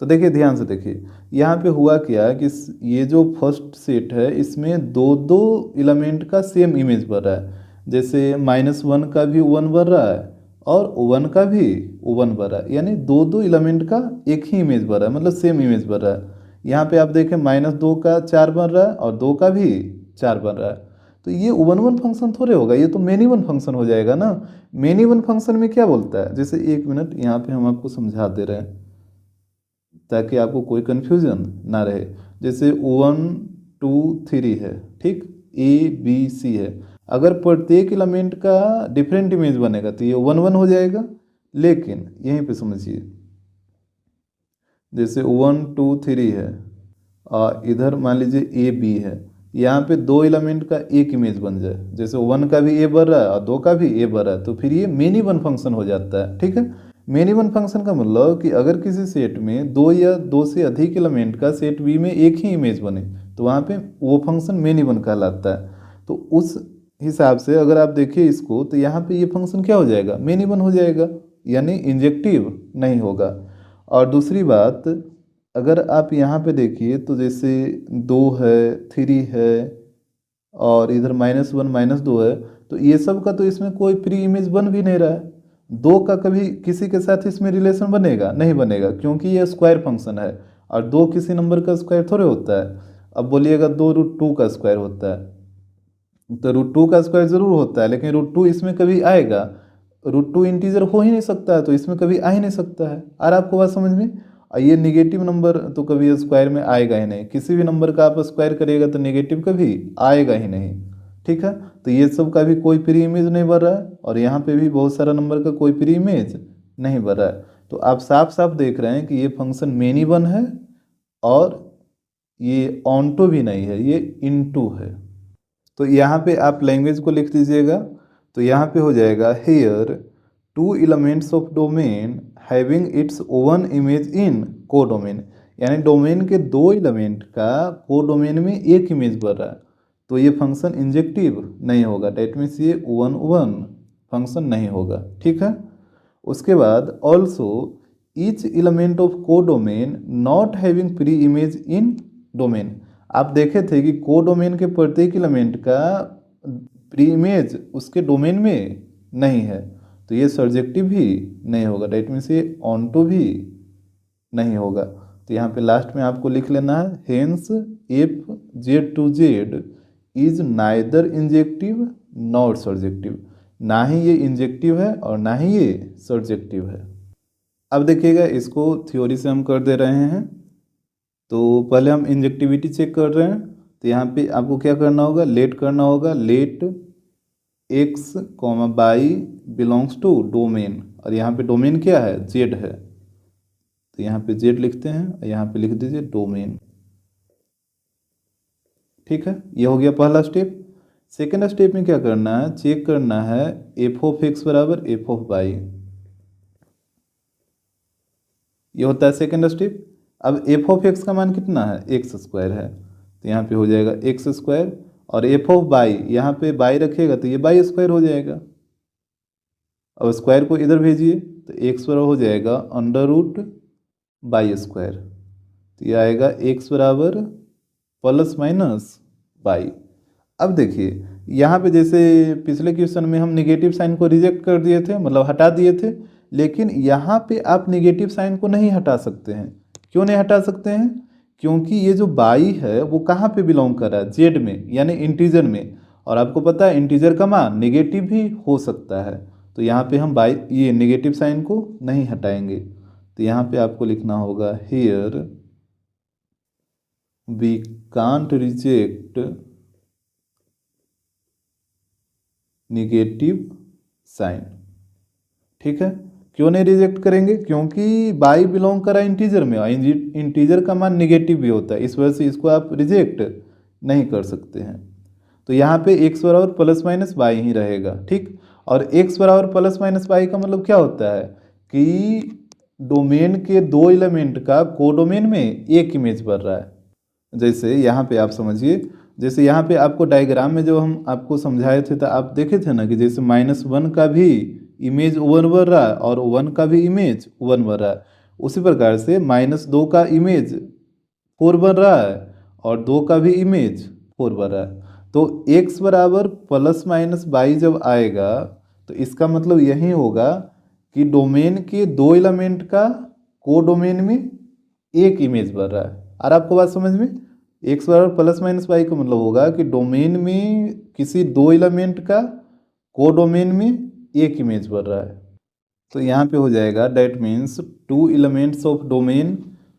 तो देखिए ध्यान से देखिए, यहाँ पे हुआ क्या कि ये जो फर्स्ट सेट है इसमें दो दो एलिमेंट का सेम इमेज बन रहा है। जैसे माइनस वन का भी वन बन रहा है और वन का भी वन बन रहा है, यानी दो दो एलिमेंट का एक ही इमेज बन रहा है, मतलब सेम इमेज बन रहा है। यहाँ पे आप देखें माइनस दो का चार बन रहा है और दो का भी चार बन रहा है, तो ये वन वन फंक्शन थोड़े होगा, ये तो मेनी वन फंक्शन हो जाएगा ना। मेनी वन फंक्शन में क्या बोलता है, जैसे एक मिनट यहाँ पे हम आपको समझा दे रहे हैं ताकि आपको कोई कन्फ्यूजन ना रहे। जैसे वन टू थ्री है, ठीक, ए बी सी है, अगर प्रत्येक एलिमेंट का डिफरेंट इमेज बनेगा तो ये वन वन हो जाएगा। लेकिन यहीं पे समझिए, जैसे वन टू थ्री है और इधर मान लीजिए ए बी है, यहाँ पे दो एलिमेंट का एक इमेज बन जाए, जैसे वन का भी ए बन रहा है और दो का भी ए बन रहा है, तो फिर ये मेनी वन फंक्शन हो जाता है। ठीक है, मेनी वन फंक्शन का मतलब कि अगर किसी सेट में दो या दो से अधिक एलिमेंट का सेट बी में एक ही इमेज बने तो वहाँ पे वो फंक्शन मेनी वन कहलाता है। तो उस हिसाब से अगर आप देखिए इसको, तो यहाँ पे ये फंक्शन क्या हो जाएगा, मेनी वन हो जाएगा, यानी इंजेक्टिव नहीं होगा। और दूसरी बात, अगर आप यहाँ पे देखिए तो जैसे दो है, थ्री है और इधर माइनस वन माइनस दो है, तो ये सब का तो इसमें कोई प्री इमेज बन भी नहीं रहा है। दो का कभी किसी के साथ इसमें रिलेशन बनेगा नहीं बनेगा, क्योंकि ये स्क्वायर फंक्शन है और दो किसी नंबर का स्क्वायर थोड़े होता है। अब बोलिएगा दो रूट टू का स्क्वायर होता है, तो रूट टू का स्क्वायर ज़रूर होता है, लेकिन रूट टू इसमें कभी आएगा, रूट टू इंटीजर हो ही नहीं सकता है, तो इसमें कभी आ ही नहीं सकता है। और आपको बात समझ में, और ये निगेटिव नंबर तो कभी स्क्वायर में आएगा ही नहीं, किसी भी नंबर का आप स्क्वायर करिएगा तो निगेटिव कभी आएगा ही नहीं। ठीक है, तो ये सब का भी कोई प्री इमेज नहीं बन रहा है, और यहाँ पे भी बहुत सारा नंबर का कोई प्री इमेज नहीं बन रहा है। तो आप साफ साफ देख रहे हैं कि ये फंक्शन मेनी वन है और ये ऑनटो भी नहीं है, ये इनटू है। तो यहाँ पे आप लैंग्वेज को लिख दीजिएगा, तो यहाँ पे हो जाएगा hair two elements of domain having it's oven image in codomain, यानी डोमेन के दो एलिमेंट का को डोमेन में एक इमेज बन रहा है, तो ये फंक्शन इंजेक्टिव नहीं होगा, डेट मीन्स ये वन वन फंक्शन नहीं होगा। ठीक है, उसके बाद ऑल्सो ईच एलिमेंट ऑफ को domain not having pre image in domain, आप देखे थे कि को डोमेन के प्रत्येक एलिमेंट का प्री इमेज उसके डोमेन में नहीं है, तो ये सर्जेक्टिव भी नहीं होगा, डेट मीन्स ये ऑनटो भी नहीं होगा। तो यहाँ पे लास्ट में आपको लिख लेना है, hence f Z to Z is neither injective not surjective, ना ही ये इंजेक्टिव है और ना ही ये सर्जेक्टिव है। अब देखिएगा इसको थ्योरी से हम कर दे रहे हैं, तो पहले हम इंजेक्टिविटी चेक कर रहे हैं। तो यहाँ पे आपको क्या करना होगा, लेट करना होगा, let x comma y belongs to domain, और यहाँ पे डोमेन क्या है, जेड है, तो यहाँ पे जेड लिखते हैं और यहाँ पे लिख दीजिए डोमेन। ठीक है, ये हो गया पहला स्टेप। सेकेंड स्टेप में क्या करना है, चेक करना है एफ ऑफ एक्स बराबर एफ ऑफ वाई, ये होता है सेकेंड स्टेप। अब एफ ऑफ एक्स का मान कितना है, एक्स स्क्वायर है, तो यहाँ पे हो जाएगा एक्स स्क्वायर, और एफ ऑफ बाई, यहाँ पे बाई रखिएगा तो ये बाई स्क्वायर हो जाएगा। अब स्क्वायर को इधर भेजिए तो एक्स बराबर हो जाएगा अंडर रूट बाई स्क्वायर, तो ये आएगा एक्स बराबर प्लस माइनस बाई। अब देखिए यहाँ पे जैसे पिछले क्वेश्चन में हम निगेटिव साइन को रिजेक्ट कर दिए थे, मतलब हटा दिए थे, लेकिन यहाँ पे आप निगेटिव साइन को नहीं हटा सकते हैं। क्यों नहीं हटा सकते हैं, क्योंकि ये जो बाई है वो कहाँ पे बिलोंग कर रहा है, जेड में, यानी इंटीजर में, और आपको पता है इंटीजर का मान निगेटिव भी हो सकता है, तो यहाँ पे हम बाई ये निगेटिव साइन को नहीं हटाएंगे। तो यहाँ पे आपको लिखना होगा here we can't reject negative sign. ठीक है, क्यों नहीं रिजेक्ट करेंगे, क्योंकि बाई बिलोंग करा इंटीजर में, इंटीजर का मान निगेटिव भी होता है, इस वजह से इसको आप रिजेक्ट नहीं कर सकते हैं। तो यहाँ पे एक्स बराबर प्लस माइनस बाई ही रहेगा। ठीक, और एक्स बराबर प्लस माइनस बाई का मतलब क्या होता है कि डोमेन के दो एलिमेंट का कोडोमेन में एक इमेज बन रहा है। जैसे यहाँ पे आप समझिए, जैसे यहाँ पे आपको डायग्राम में जो हम आपको समझाए थे तो आप देखे थे ना कि जैसे -1 का भी इमेज 1 बन रहा है और 1 का भी इमेज 1 बन रहा है, उसी प्रकार से -2 का इमेज 4 बन रहा है और 2 का भी इमेज 4 बन रहा है। तो x बराबर प्लस माइनस बाई जब आएगा तो इसका मतलब यही होगा कि डोमेन के दो एलिमेंट का कोडोमेन में एक इमेज बन रहा है। और आपको बात समझ में, एक्स बराबर प्लस माइनस बाई का मतलब होगा कि डोमेन में किसी दो एलिमेंट का कोडोमेन में एक इमेज बन रहा है। तो यहाँ पे हो जाएगा that means two elements of domain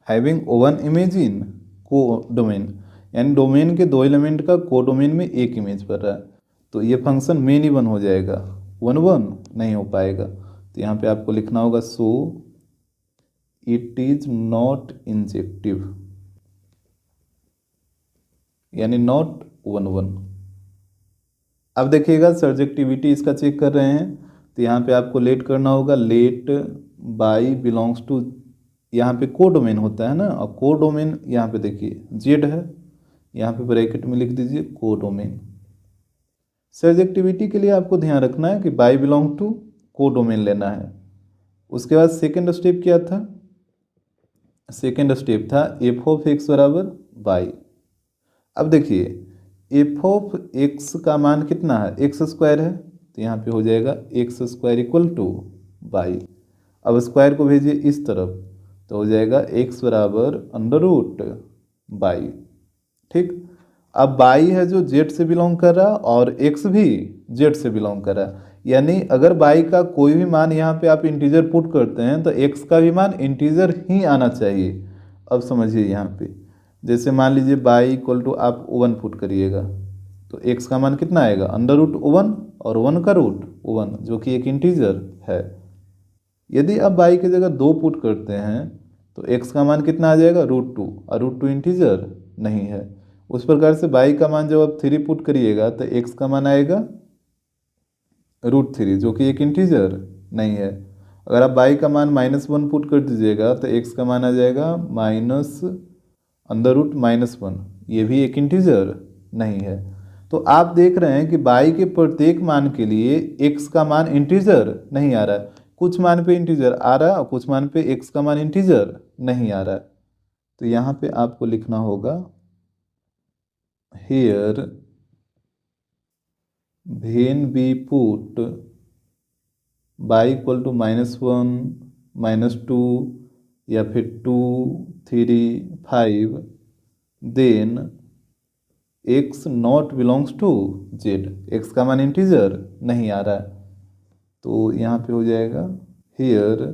having one image in codomain, यानी डोमेन के दो एलिमेंट का कोडोमेन में एक इमेज बन रहा है। तो ये फंक्शन मेन इवन हो जाएगा, वन वन नहीं हो पाएगा। तो यहाँ पे आपको लिखना होगा सो इट इज नॉट इंजेक्टिव, यानी नॉट वन वन। अब देखिएगा सर्जेक्टिविटी इसका चेक कर रहे हैं, तो यहाँ पे आपको लेट करना होगा, लेट बाई बिलोंग्स टू, यहाँ पे कोडोमेन होता है ना, और कोडोमेन यहाँ पे देखिए जेड है, यहाँ पे ब्रैकेट में लिख दीजिए कोडोमेन। सर्जेक्टिविटी के लिए आपको ध्यान रखना है कि बाई बिलोंग टू कोडोमेन लेना है। उसके बाद सेकेंड स्टेप क्या था, सेकेंड स्टेप था एफ ऑफ एक्स बराबर बाई। अब देखिए एफ ऑफ एक्स का मान कितना है, एक्स स्क्वायर है, तो यहाँ पे हो जाएगा x square equal two by. अब स्क्वायर को भेजिए इस तरफ, तो हो जाएगा एक्स बराबर अंडर रूट बाई। ठीक, अब बाई है जो जेड से बिलोंग कर रहा और एक्स भी जेड से बिलोंग कर रहा, यानी अगर बाई का कोई भी मान यहाँ पे आप इंटीजर पुट करते हैं तो एक्स का भी मान इंटीजर ही आना चाहिए। अब समझिए यहाँ पे जैसे मान लीजिए बाई इक्वल टू आप 1 पुट करिएगा तो एक्स का मान कितना आएगा, अंडर रूट 1 और 1 का रूट 1 जो कि एक इंटीजर है। यदि आप बाई की जगह 2 पुट करते हैं तो एक्स का मान कितना आ जाएगा, √2, और √2 इंटीजर नहीं है। उस प्रकार से बाई का मान जब आप 3 पुट करिएगा तो एक्स का मान आएगा √3 जो कि एक इंटीजर नहीं है। अगर आप बाई का मान -1 पुट कर दीजिएगा तो एक्स का मान आ जाएगा माइनस अंडर रूट -1, ये भी एक इंटीजर नहीं है। तो आप देख रहे हैं कि बाई के प्रत्येक मान के लिए एक्स का मान इंटीजर नहीं आ रहा है, कुछ मान पे इंटीजर आ रहा है और कुछ मान पे एक्स का मान इंटीजर नहीं आ रहा है। तो यहाँ पे आपको लिखना होगा here when we put y equal to -1 -2 या फिर 2 3 5 then x not belongs to Z, एक्स का मान इंटीजर नहीं आ रहा है। तो यहाँ पे हो जाएगा here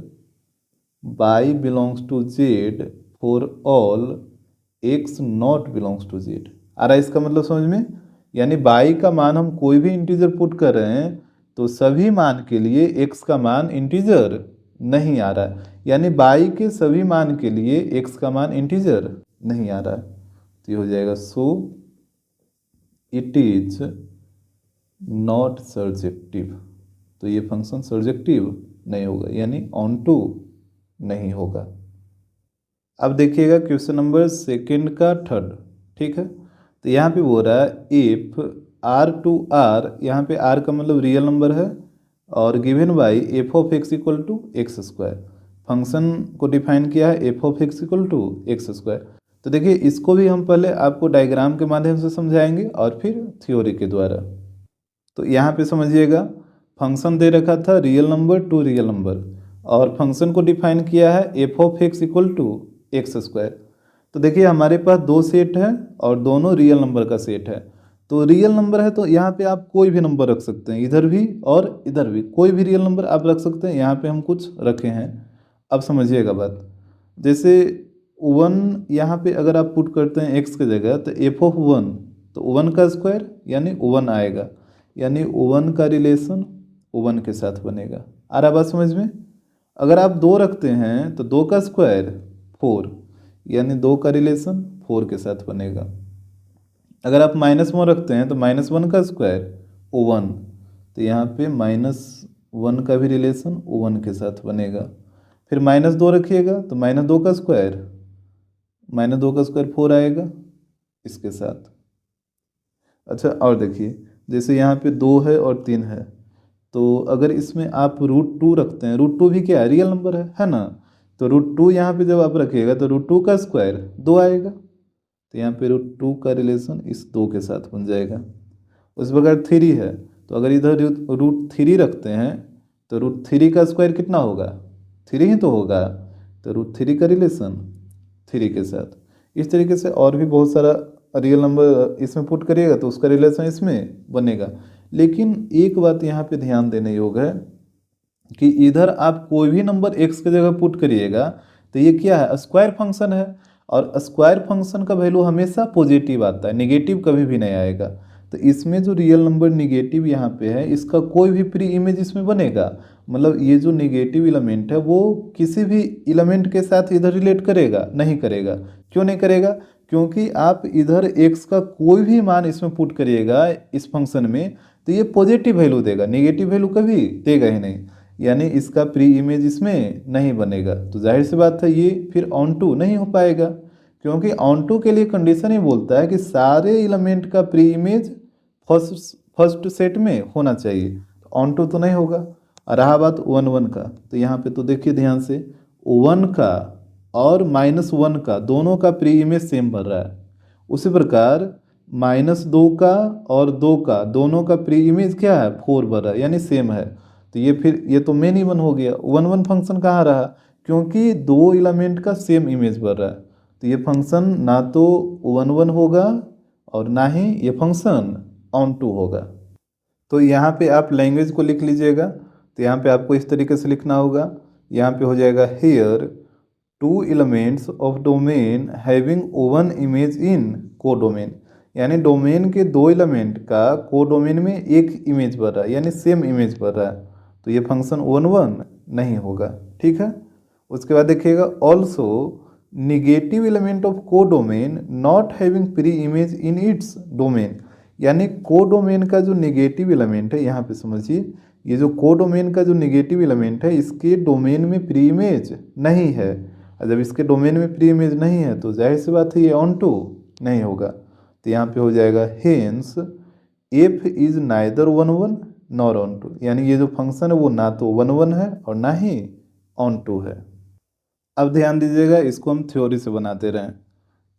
y belongs to Z for all x not belongs to Z. आ रहा है इसका मतलब समझ में, यानी बाई का मान हम कोई भी इंटीजर पुट कर रहे हैं तो सभी मान के लिए एक्स का मान इंटीजर नहीं आ रहा है, यानी बाई के सभी मान के लिए एक्स का मान इंटीजर नहीं आ रहा है। तो ये हो जाएगा so it is not surjective. तो ये फंक्शन सर्जेक्टिव नहीं होगा, यानी ऑन टू नहीं होगा। अब देखिएगा क्वेश्चन नंबर सेकंड का थर्ड, ठीक है। तो यहाँ पे बोल रहा है इफ आर टू आर, यहाँ पे आर का मतलब रियल नंबर है और given by f of x equal to x square. Function को डिफाइन किया है f of x equal to x square. तो देखिए इसको भी हम पहले आपको डायग्राम के माध्यम से समझाएंगे और फिर थ्योरी के द्वारा। तो यहाँ पे समझिएगा फंक्शन दे रखा था real number to real number और फंक्शन को डिफाइन किया है f of x equal to x square. तो देखिए हमारे पास दो सेट है और दोनों रियल नंबर का सेट है। तो रियल नंबर है तो यहाँ पे आप कोई भी नंबर रख सकते हैं, इधर भी और इधर भी कोई भी रियल नंबर आप रख सकते हैं। यहाँ पे हम कुछ रखे हैं, अब समझिएगा बात। जैसे 1 यहाँ पे अगर आप पुट करते हैं एक्स की जगह तो एफ ऑफ 1, तो 1 का स्क्वायर यानी 1 आएगा, यानी 1 का रिलेशन 1 के साथ बनेगा। आ रहा बात समझ में। अगर आप 2 रखते हैं तो 2 का स्क्वायर 4, यानी 2 का रिलेशन 4 के साथ बनेगा। अगर आप -1 रखते हैं तो -1 का स्क्वायर 1, तो यहाँ पे -1 का भी रिलेशन 1 के साथ बनेगा। फिर -2 रखिएगा तो -2 का स्क्वायर 4 आएगा इसके साथ। अच्छा और देखिए जैसे यहाँ पे 2 है और 3 है, तो अगर इसमें आप √2 रखते हैं, √2 भी क्या है, रियल नंबर है ना। तो √2 यहाँ पे जब आप रखिएगा तो √2 का स्क्वायर 2 आएगा, तो यहाँ पे √2 का रिलेशन इस 2 के साथ बन जाएगा। उस प्रकार 3 है तो अगर इधर √3 रखते हैं तो √3 का स्क्वायर कितना होगा, 3 ही तो होगा, तो √3 का रिलेशन 3 के साथ। इस तरीके से और भी बहुत सारा रियल नंबर इसमें पुट करिएगा तो उसका रिलेशन इसमें बनेगा। लेकिन एक बात यहाँ पे ध्यान देने योग्य है कि इधर आप कोई भी नंबर x की जगह पुट करिएगा तो ये क्या है, स्क्वायर फंक्शन है और स्क्वायर फंक्शन का वैल्यू हमेशा पॉजिटिव आता है, नेगेटिव कभी भी नहीं आएगा। तो इसमें जो रियल नंबर नेगेटिव यहाँ पे है इसका कोई भी प्री इमेज इसमें बनेगा, मतलब ये जो नेगेटिव एलिमेंट है वो किसी भी एलिमेंट के साथ इधर रिलेट करेगा नहीं करेगा। क्यों नहीं करेगा, क्योंकि आप इधर x का कोई भी मान इसमें पुट करिएगा इस फंक्शन में तो ये पॉजिटिव वैल्यू देगा, नेगेटिव वैल्यू कभी देगा ही नहीं, यानी इसका प्री इमेज इसमें नहीं बनेगा। तो जाहिर सी बात है ये फिर ऑन टू नहीं हो पाएगा, क्योंकि ऑन टू के लिए कंडीशन ही बोलता है कि सारे एलिमेंट का प्री इमेज फर्स्ट सेट में होना चाहिए। ऑन टू तो नहीं होगा। और रहा बात 1 1 का, तो यहाँ पे तो देखिए ध्यान से 1 का और -1 का दोनों का प्री इमेज सेम भर रहा है। उसी प्रकार -2 का और 2 का दोनों का प्री इमेज क्या है, 4 भर रहा है, यानी सेम है। तो ये फिर ये तो मेन ही 1 हो गया। 1 1 फंक्शन कहाँ रहा, क्योंकि 2 एलिमेंट का सेम इमेज भर रहा है। तो ये फंक्शन ना तो 1 1 होगा और ना ही ये फंक्शन ऑन टू होगा। तो यहाँ पे आप लैंग्वेज को लिख लीजिएगा। तो यहाँ पे आपको इस तरीके से लिखना होगा, यहाँ पे हो जाएगा here 2 elements of domain having one image in codomain, यानी डोमेन के 2 एलिमेंट का को डोमेन में एक इमेज भर रहा है, यानी सेम इमेज भर रहा है। तो ये फंक्शन 1 1 नहीं होगा, ठीक है। उसके बाद देखिएगा ऑल्सो निगेटिव एलिमेंट ऑफ को domain not having pre image in its domain, यानी को डोमेन का जो निगेटिव एलिमेंट है, यहाँ पे समझिए ये जो को डोमेन का जो निगेटिव एलिमेंट है इसके डोमेन में प्री इमेज नहीं है। और जब इसके डोमेन में प्री इमेज नहीं है तो जाहिर सी बात है ये ऑन टू नहीं होगा। तो यहाँ पे हो जाएगा hence f is neither 1 1 nor onto, यानी ये जो फंक्शन है वो ना तो 1 1 है और ना ही ऑन टू है। अब ध्यान दीजिएगा, इसको हम थ्योरी से बनाते रहें।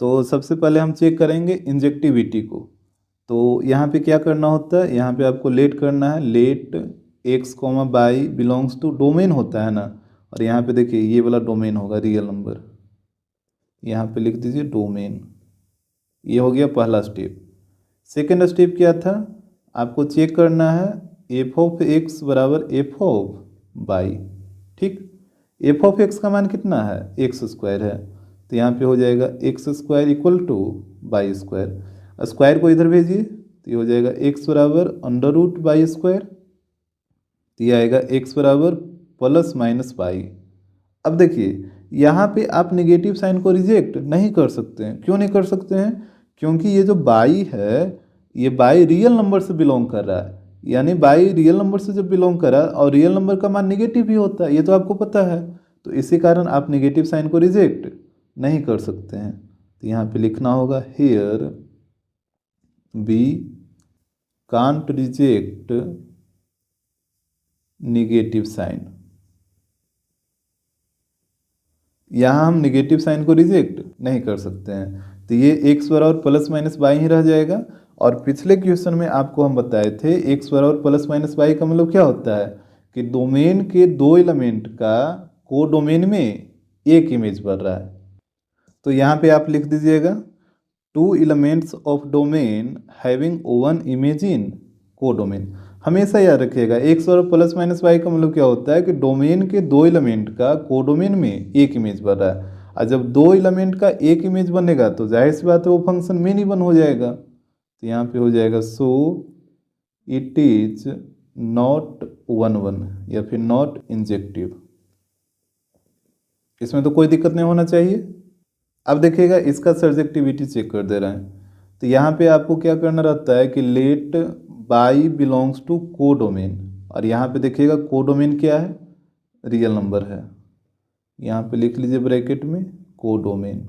तो सबसे पहले हम चेक करेंगे इंजेक्टिविटी को। तो यहाँ पे क्या करना होता है, यहाँ पे आपको लेट करना है, let x, y belongs to domain होता है ना। और यहाँ पे देखिए ये वाला डोमेन होगा रियल नंबर, यहाँ पे लिख दीजिए डोमेन। ये हो गया पहला स्टेप। सेकेंड स्टेप क्या था, आपको चेक करना है एफ ऑफ एक्स बराबर एफ ऑफ वाई, ठीक। एफ ऑफ एक्स का मान कितना है, एक्स स्क्वायर है। तो यहाँ पे हो जाएगा x square equal to y square. Square को इधर भेजिए तो ये हो जाएगा x बराबर अंडर रूट बाई स्क्वायर, तो ये आएगा x बराबर प्लस माइनस बाई। अब देखिए यहाँ पे आप नेगेटिव साइन को रिजेक्ट नहीं कर सकते हैं। क्यों नहीं कर सकते हैं? क्योंकि ये जो बाई है ये बाई रियल नंबर से बिलोंग कर रहा है, यानी बाई रियल नंबर से जब बिलोंग कर रहा है और रियल नंबर का मान नेगेटिव ही होता है, ये तो आपको पता है। तो इसी कारण आप नेगेटिव साइन को रिजेक्ट नहीं कर सकते हैं। तो यहाँ पे लिखना होगा here we can't reject negative sign. यहाँ हम नेगेटिव साइन को रिजेक्ट नहीं कर सकते हैं, तो ये x बराबर प्लस माइनस बाई ही रह जाएगा। और पिछले क्वेश्चन में आपको हम बताए थे x बराबर प्लस माइनस बाई का मतलब क्या होता है कि डोमेन के दो एलिमेंट का को डोमेन में एक इमेज बन रहा है। तो यहाँ पे आप लिख दीजिएगा two elements of domain having one image in को डोमेन। हमेशा याद रखिएगा x और प्लस माइनस वाई का मतलब क्या होता है कि डोमेन के दो एलिमेंट का कोडोमेन में एक इमेज बन रहा है। और जब दो एलिमेंट का एक इमेज बनेगा तो जाहिर सी बात है वो फंक्शन मेन ही बन हो जाएगा। तो यहाँ पे हो जाएगा so it is not one one या फिर नॉट इंजेक्टिव। इसमें तो कोई दिक्कत नहीं होना चाहिए। अब देखिएगा इसका सब्जेक्टिविटी चेक कर दे रहे हैं। तो यहाँ पे आपको क्या करना रहता है कि let y belongs to codomain, और यहाँ पे देखिएगा कोडोमेन क्या है? रियल नंबर है। यहाँ पे लिख लीजिए ब्रैकेट में कोडोमेन।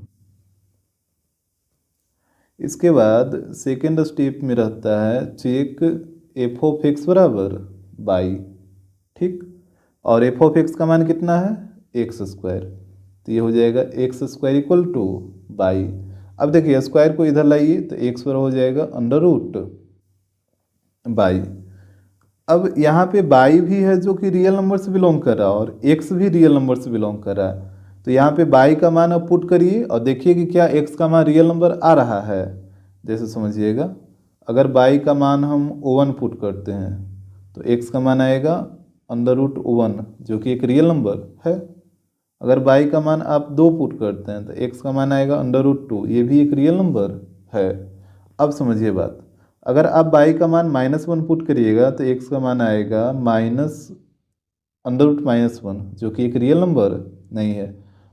इसके बाद सेकेंड स्टेप में रहता है चेक एफ ऑफ एक्स बराबर बाई, ठीक। और एफ ऑफ एक्स का मान कितना है? X square. तो ये हो जाएगा x square equal two by. अब देखिए स्क्वायर को इधर लाइए तो एक्स बराबर हो जाएगा अंडर रूट बाई। अब यहाँ पे बाई भी है जो कि रियल नंबर से बिलोंग कर रहा है और एक्स भी रियल नंबर से बिलोंग कर रहा है। तो यहाँ पे बाई का मान अब पुट करिए और देखिए कि क्या एक्स का मान रियल नंबर आ रहा है। जैसे समझिएगा अगर बाई का मान हम ओवन पुट करते हैं तो एक्स का मान आएगा अंडर रूट ओवन जो कि एक रियल नंबर है। अगर बाई का मान आप 2 पुट करते हैं तो एक्स का मान आएगा अंडर रूट 2, ये भी एक रियल नंबर है। अब समझिए बात, अगर आप बाई का मान -1 पुट करिएगा तो एक्स का मान आएगा माइनस अंडर रूट -1 जो कि एक रियल नंबर नहीं है।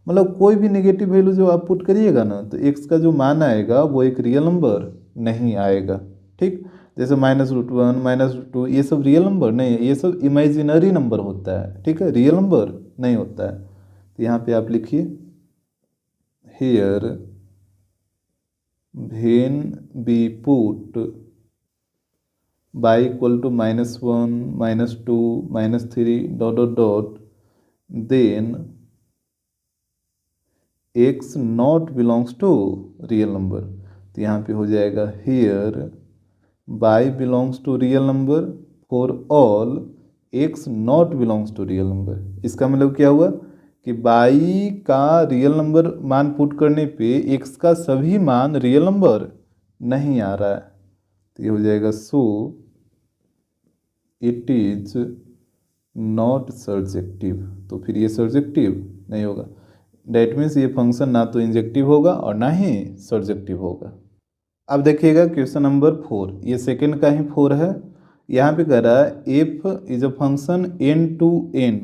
मतलब कोई भी नेगेटिव वैल्यू जो आप पुट करिएगा ना तो एक्स का जो मान आएगा वो एक रियल नंबर नहीं आएगा, ठीक। जैसे -√1 -√2 ये सब रियल नंबर नहीं है, ये सब इमेजिनरी नंबर होता है, ठीक है, रियल नंबर नहीं होता है। तो यहाँ पे आप लिखिए here when we put y equal to -1 -2 -3 dot dot dot then x not belongs to real number. तो यहाँ पे हो जाएगा here y belongs to real number for all x not belongs to real number. इसका मतलब क्या हुआ कि बाई का रियल नंबर मान पुट करने पे एक्स का सभी मान रियल नंबर नहीं आ रहा है। तो ये हो जाएगा so it is not surjective. तो फिर ये सर्जेक्टिव नहीं होगा। डेट मीन्स ये फंक्शन ना तो इंजेक्टिव होगा और ना ही सर्जेक्टिव होगा। अब देखिएगा क्वेश्चन नंबर 4, ये सेकंड का ही 4 है। यहाँ पे कह रहा है f is a function n to n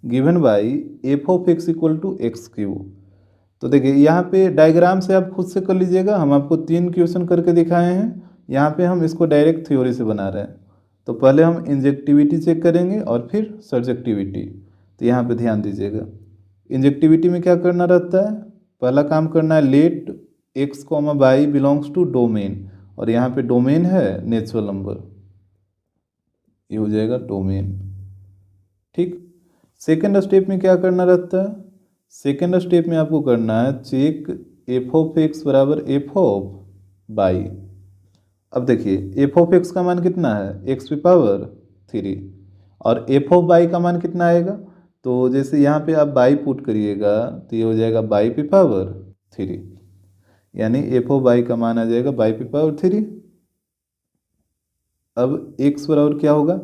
given by f of x equal to x cube. तो देखिए यहाँ पे डायग्राम से आप खुद से कर लीजिएगा, हम आपको 3 क्वेश्चन करके दिखाए हैं। यहाँ पे हम इसको डायरेक्ट थ्योरी से बना रहे हैं। तो पहले हम इंजेक्टिविटी चेक करेंगे और फिर सर्जेक्टिविटी। तो यहाँ पे ध्यान दीजिएगा, इंजेक्टिविटी में क्या करना रहता है? पहला काम करना है let x comma y belongs to domain, और यहाँ पे डोमेन है नेचुरल नंबर, ये हो जाएगा डोमेन, ठीक। सेकेंड स्टेप में क्या करना रहता है? सेकेंड स्टेप में आपको करना है चेक एफ ऑफ एक्स बराबर एफ ऑफ बाई। अब देखिए एफ ऑफ एक्स का मान कितना है? एक्स की पावर 3, और एफ ऑफ बाई का मान कितना आएगा? तो जैसे यहाँ पे आप बाई पुट करिएगा तो ये हो जाएगा बाई की पावर 3, यानी एफ ऑफ बाई का मान आ जाएगा बाई की पावर 3। अब एक्स बराबर क्या होगा?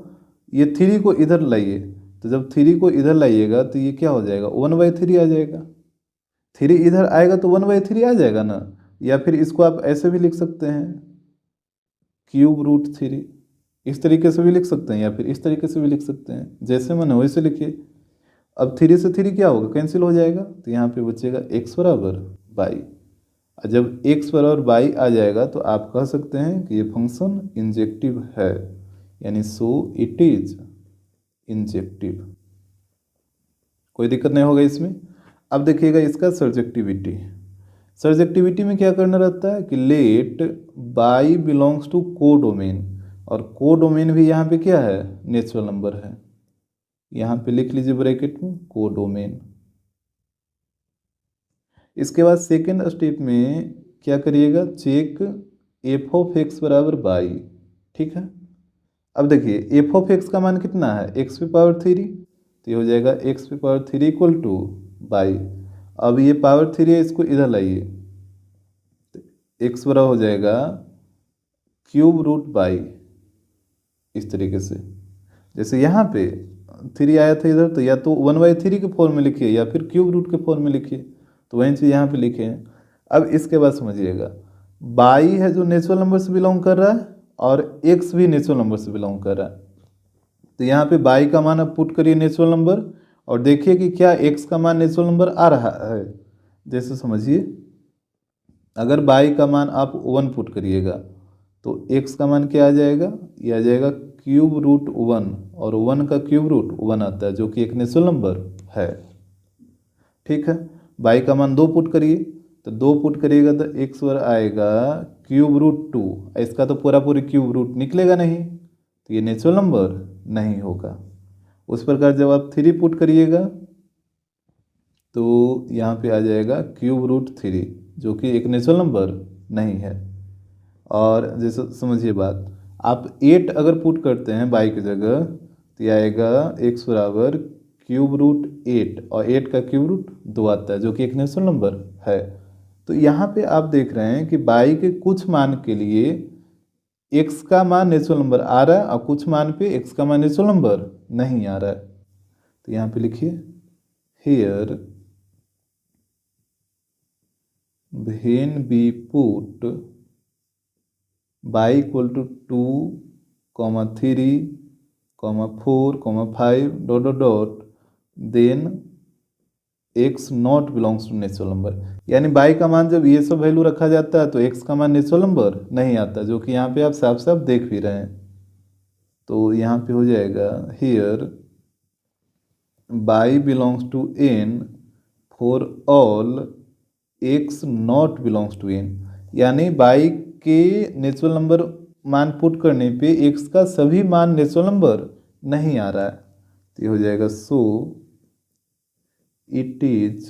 ये 3 को इधर लाइए, तो जब 3 को इधर लाइएगा तो ये क्या हो जाएगा? 1/3 आ जाएगा। 3 इधर आएगा तो 1/3 आ जाएगा ना। या फिर इसको आप ऐसे भी लिख सकते हैं, क्यूब रूट थ्री। इस तरीके से भी लिख सकते हैं या फिर इस तरीके से भी लिख सकते हैं, जैसे मन हो वैसे लिखिए। अब थ्री से थ्री क्या होगा, कैंसिल हो जाएगा, तो यहाँ पे बचेगा एक्स बराबर बाई। और जब एक्स बराबर बाई आ जाएगा तो आप कह सकते हैं कि ये फंक्शन इंजेक्टिव है, यानी सो इट इज इंजेक्टिव। कोई दिक्कत नहीं होगा इसमें। अब देखिएगा इसका सर्जेक्टिविटी। सर्जेक्टिविटी में क्या करना रहता है कि let y belongs to codomain, और को डोमेन भी यहाँ पे क्या है, नेचुरल नंबर है। यहाँ पे लिख लीजिए ब्रैकेट में को डोमेन। इसके बाद सेकेंड स्टेप में क्या करिएगा, चेक एफ ऑफ एक्स बराबर बाई। ठीक है, अब देखिए एफ ऑफ एक्स का मान कितना है, एक्स पे पावर थ्री, तो ये हो जाएगा एक्स पे power three equal two by. अब ये पावर थ्री है, इसको इधर लाइए, एक्स बराबर हो जाएगा क्यूब रूट बाई। इस तरीके से जैसे यहाँ पे थ्री आया था इधर, तो या तो वन बाई थ्री के फॉर्म में लिखिए या फिर क्यूब रूट के फॉर्म में लिखिए, तो वही चीज़ यहाँ पे लिखे हैं। अब इसके बाद समझिएगा, बाई है जो नेचुरल नंबर से बिलोंग कर रहा है और एक्स भी नेचुरल नंबर से बिलोंग कर रहा है। तो यहाँ पे बाई का मान आप पुट करिए नेचुरल नंबर, और देखिए कि क्या एक्स का मान नेचुरल नंबर आ रहा है। जैसे समझिए, अगर बाई का मान आप वन पुट करिएगा तो एक्स का मान क्या आ जाएगा, ये आ जाएगा क्यूब रूट वन, और वन का क्यूब रूट वन आता है जो कि एक नेचुरल नंबर है। ठीक है, बाई का मान दो पुट करिए, तो दो पुट करिएगा तो एक्स वर आएगा क्यूब रूट टू, इसका तो पूरा पूरी क्यूब रूट निकलेगा नहीं, तो ये नेचुरल नंबर नहीं होगा। उस प्रकार जब आप थ्री पुट करिएगा तो यहाँ पे आ जाएगा क्यूब रूट थ्री, जो कि एक नेचुरल नंबर नहीं है। और जैसे समझिए बात, आप एट अगर पुट करते हैं बाई की जगह, तो ये आएगा एक्स बराबर क्यूब रूट एट, और एट का क्यूब रूट दो आता है जो कि एक नेचुरल नंबर है। तो यहाँ पे आप देख रहे हैं कि बाई के कुछ मान के लिए एक्स का मान नेचुरल नंबर आ रहा है और कुछ मान पे एक्स का मान नेचुरल नंबर नहीं आ रहा है। तो यहाँ पे लिखिए here when we put y equal to two comma three comma four comma five dot dot dot, then x not belongs to natural number. यानी बाई का मान जब ये सब वैल्यू रखा जाता है तो एक्स का मान नेचुरल नंबर नहीं आता, जो कि यहाँ पे आप साफ साफ देख भी रहे हैं। तो यहाँ पे हो जाएगा here y belongs to N for all x not belongs to N, यानी बाई के नेचुरल नंबर मान पुट करने पे एक्स का सभी मान नेचुरल नंबर नहीं आ रहा है। तो ये हो जाएगा so it is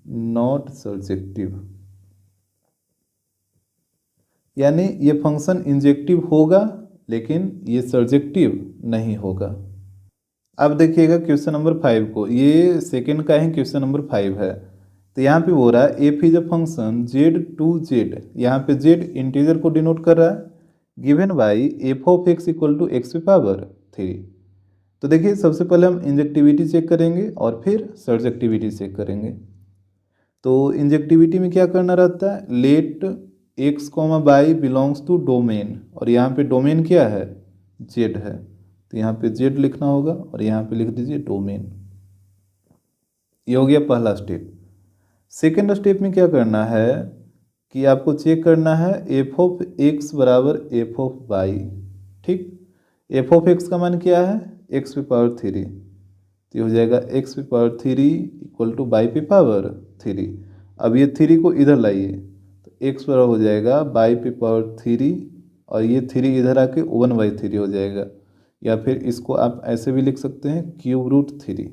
not surjective, यानी ये फंक्शन इंजेक्टिव होगा लेकिन ये सर्जेक्टिव नहीं होगा। अब देखिएगा क्वेश्चन नंबर 5 को, ये सेकंड का ही क्वेश्चन नंबर 5 है। तो यहाँ पे हो रहा है f is a function Z to Z, यहाँ पे जेड इंटीजर को डिनोट कर रहा है, given by f of x equal to x power three. तो देखिए सबसे पहले हम इंजेक्टिविटी चेक करेंगे और फिर सर्जेक्टिविटी चेक करेंगे। तो इंजेक्टिविटी में क्या करना रहता है, let x comma y belongs to domain, और यहाँ पे डोमेन क्या है, जेड है, तो यहाँ पे जेड लिखना होगा और यहाँ पे लिख दीजिए डोमेन। ये हो गया पहला स्टेप। सेकेंड स्टेप में क्या करना है कि आपको चेक करना है एफ ऑफ एक्स बराबर एफ ऑफ बाई। ठीक, एफ ऑफ एक्स का मान क्या है, एक्स पे पावर थ्री, तो ये हो जाएगा एक्स पे power three equal two by पे पावर थ्री। अब ये थ्री को इधर लाइए, तो एक्स बराबर हो जाएगा बाई पे पावर थ्री, और ये थ्री इधर आके वन बाई थ्री हो जाएगा, या फिर इसको आप ऐसे भी लिख सकते हैं क्यूब रूट थ्री।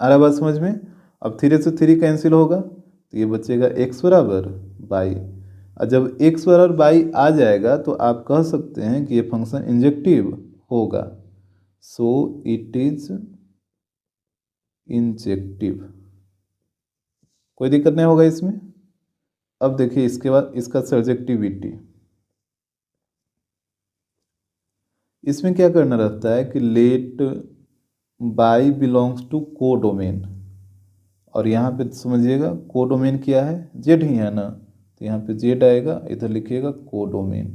आ रहा बात समझ में। अब थ्री से थ्री कैंसिल होगा तो ये बचेगा एक्स बराबर बाई, और जब एक्स बराबर बाई आ जाएगा तो आप कह सकते हैं कि ये फंक्शन इंजेक्टिव होगा, सो इट इज इंजेक्टिव। कोई दिक्कत नहीं होगा इसमें। अब देखिए इसके बाद इसका सर्जेक्टिविटी, इसमें क्या करना रहता है कि let y belongs to codomain, और यहाँ पे समझिएगा को डोमेन क्या है, जेड ही है ना, तो यहाँ पे जेड आएगा, इधर लिखिएगा को डोमेन।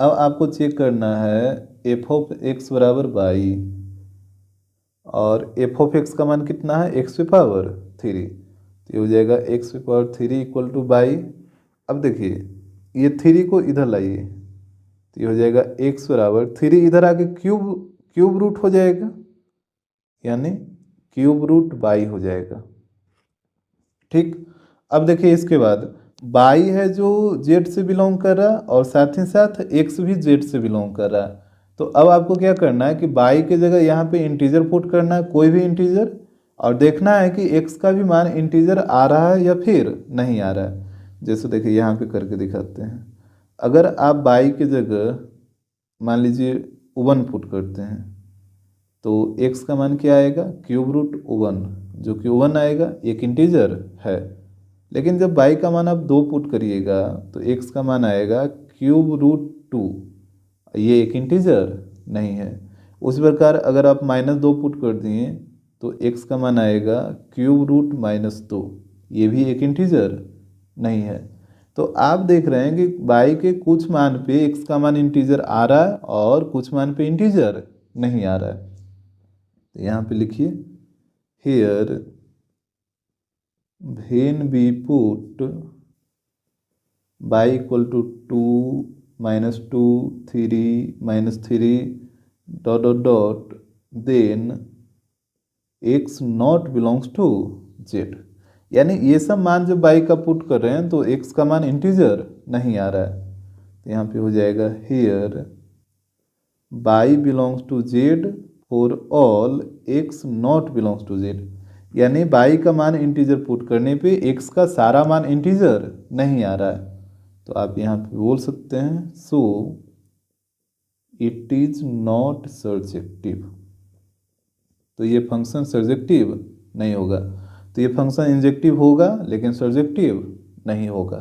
अब आपको चेक करना है एफ ऑफ एक्स बराबर बाई, और एफ ऑफ एक्स का मान कितना है, एक्स पे पावर 3, तो ये हो जाएगा एक्स पे पावर 3 इक्वल टू बाई। अब देखिए ये 3 को इधर लाइए, तो ये हो जाएगा एक्स बराबर 3 इधर आके क्यूब क्यूब रूट हो जाएगा, यानी क्यूब रूट बाई हो जाएगा। ठीक, अब देखिए इसके बाद बाई है जो जेड से बिलोंग कर रहा है और साथ ही साथ एक्स भी जेड से बिलोंग कर रहा है। तो अब आपको क्या करना है कि बाई की जगह यहाँ पे इंटीजर पुट करना है, कोई भी इंटीजर, और देखना है कि एक्स का भी मान इंटीजर आ रहा है या फिर नहीं आ रहा है। जैसे देखिए यहाँ पे करके दिखाते हैं। अगर आप बाई की जगह मान लीजिए 1 पुट करते हैं तो एक्स का मान क्या आएगा, क्यूब रूट 1, जो कि 1 आएगा, एक इंटीजर है। लेकिन जब बाई का मान आप 2 पुट करिएगा तो एक्स का मान आएगा क्यूब रूट 2, ये एक इंटीजर नहीं है। उसी प्रकार अगर आप -2 पुट कर दिए तो एक्स का मान आएगा क्यूब रूट -2, ये भी एक इंटीजर नहीं है। तो आप देख रहे हैं कि बाई के कुछ मान पे एक्स का मान इंटीजर आ रहा है और कुछ मान पे इंटीजर नहीं आ रहा है। तो यहाँ पे लिखिए here when we put y equal to 2 -2 3 -3 dot dot dot then x not belongs to z, यानी ये सब मान जब y का पुट कर रहे हैं तो x का मान इंटीजर नहीं आ रहा है। तो यहाँ पे हो जाएगा here y belongs to z for all x not belongs to z, यानी बाई का मान इंटीजर पुट करने पे एक्स का सारा मान इंटीजर नहीं आ रहा है। तो आप यहाँ पे बोल सकते हैं सो इट इज नॉट सर्जेक्टिव, तो ये फंक्शन सर्जेक्टिव नहीं होगा। तो ये फंक्शन इंजेक्टिव होगा लेकिन सर्जेक्टिव नहीं होगा।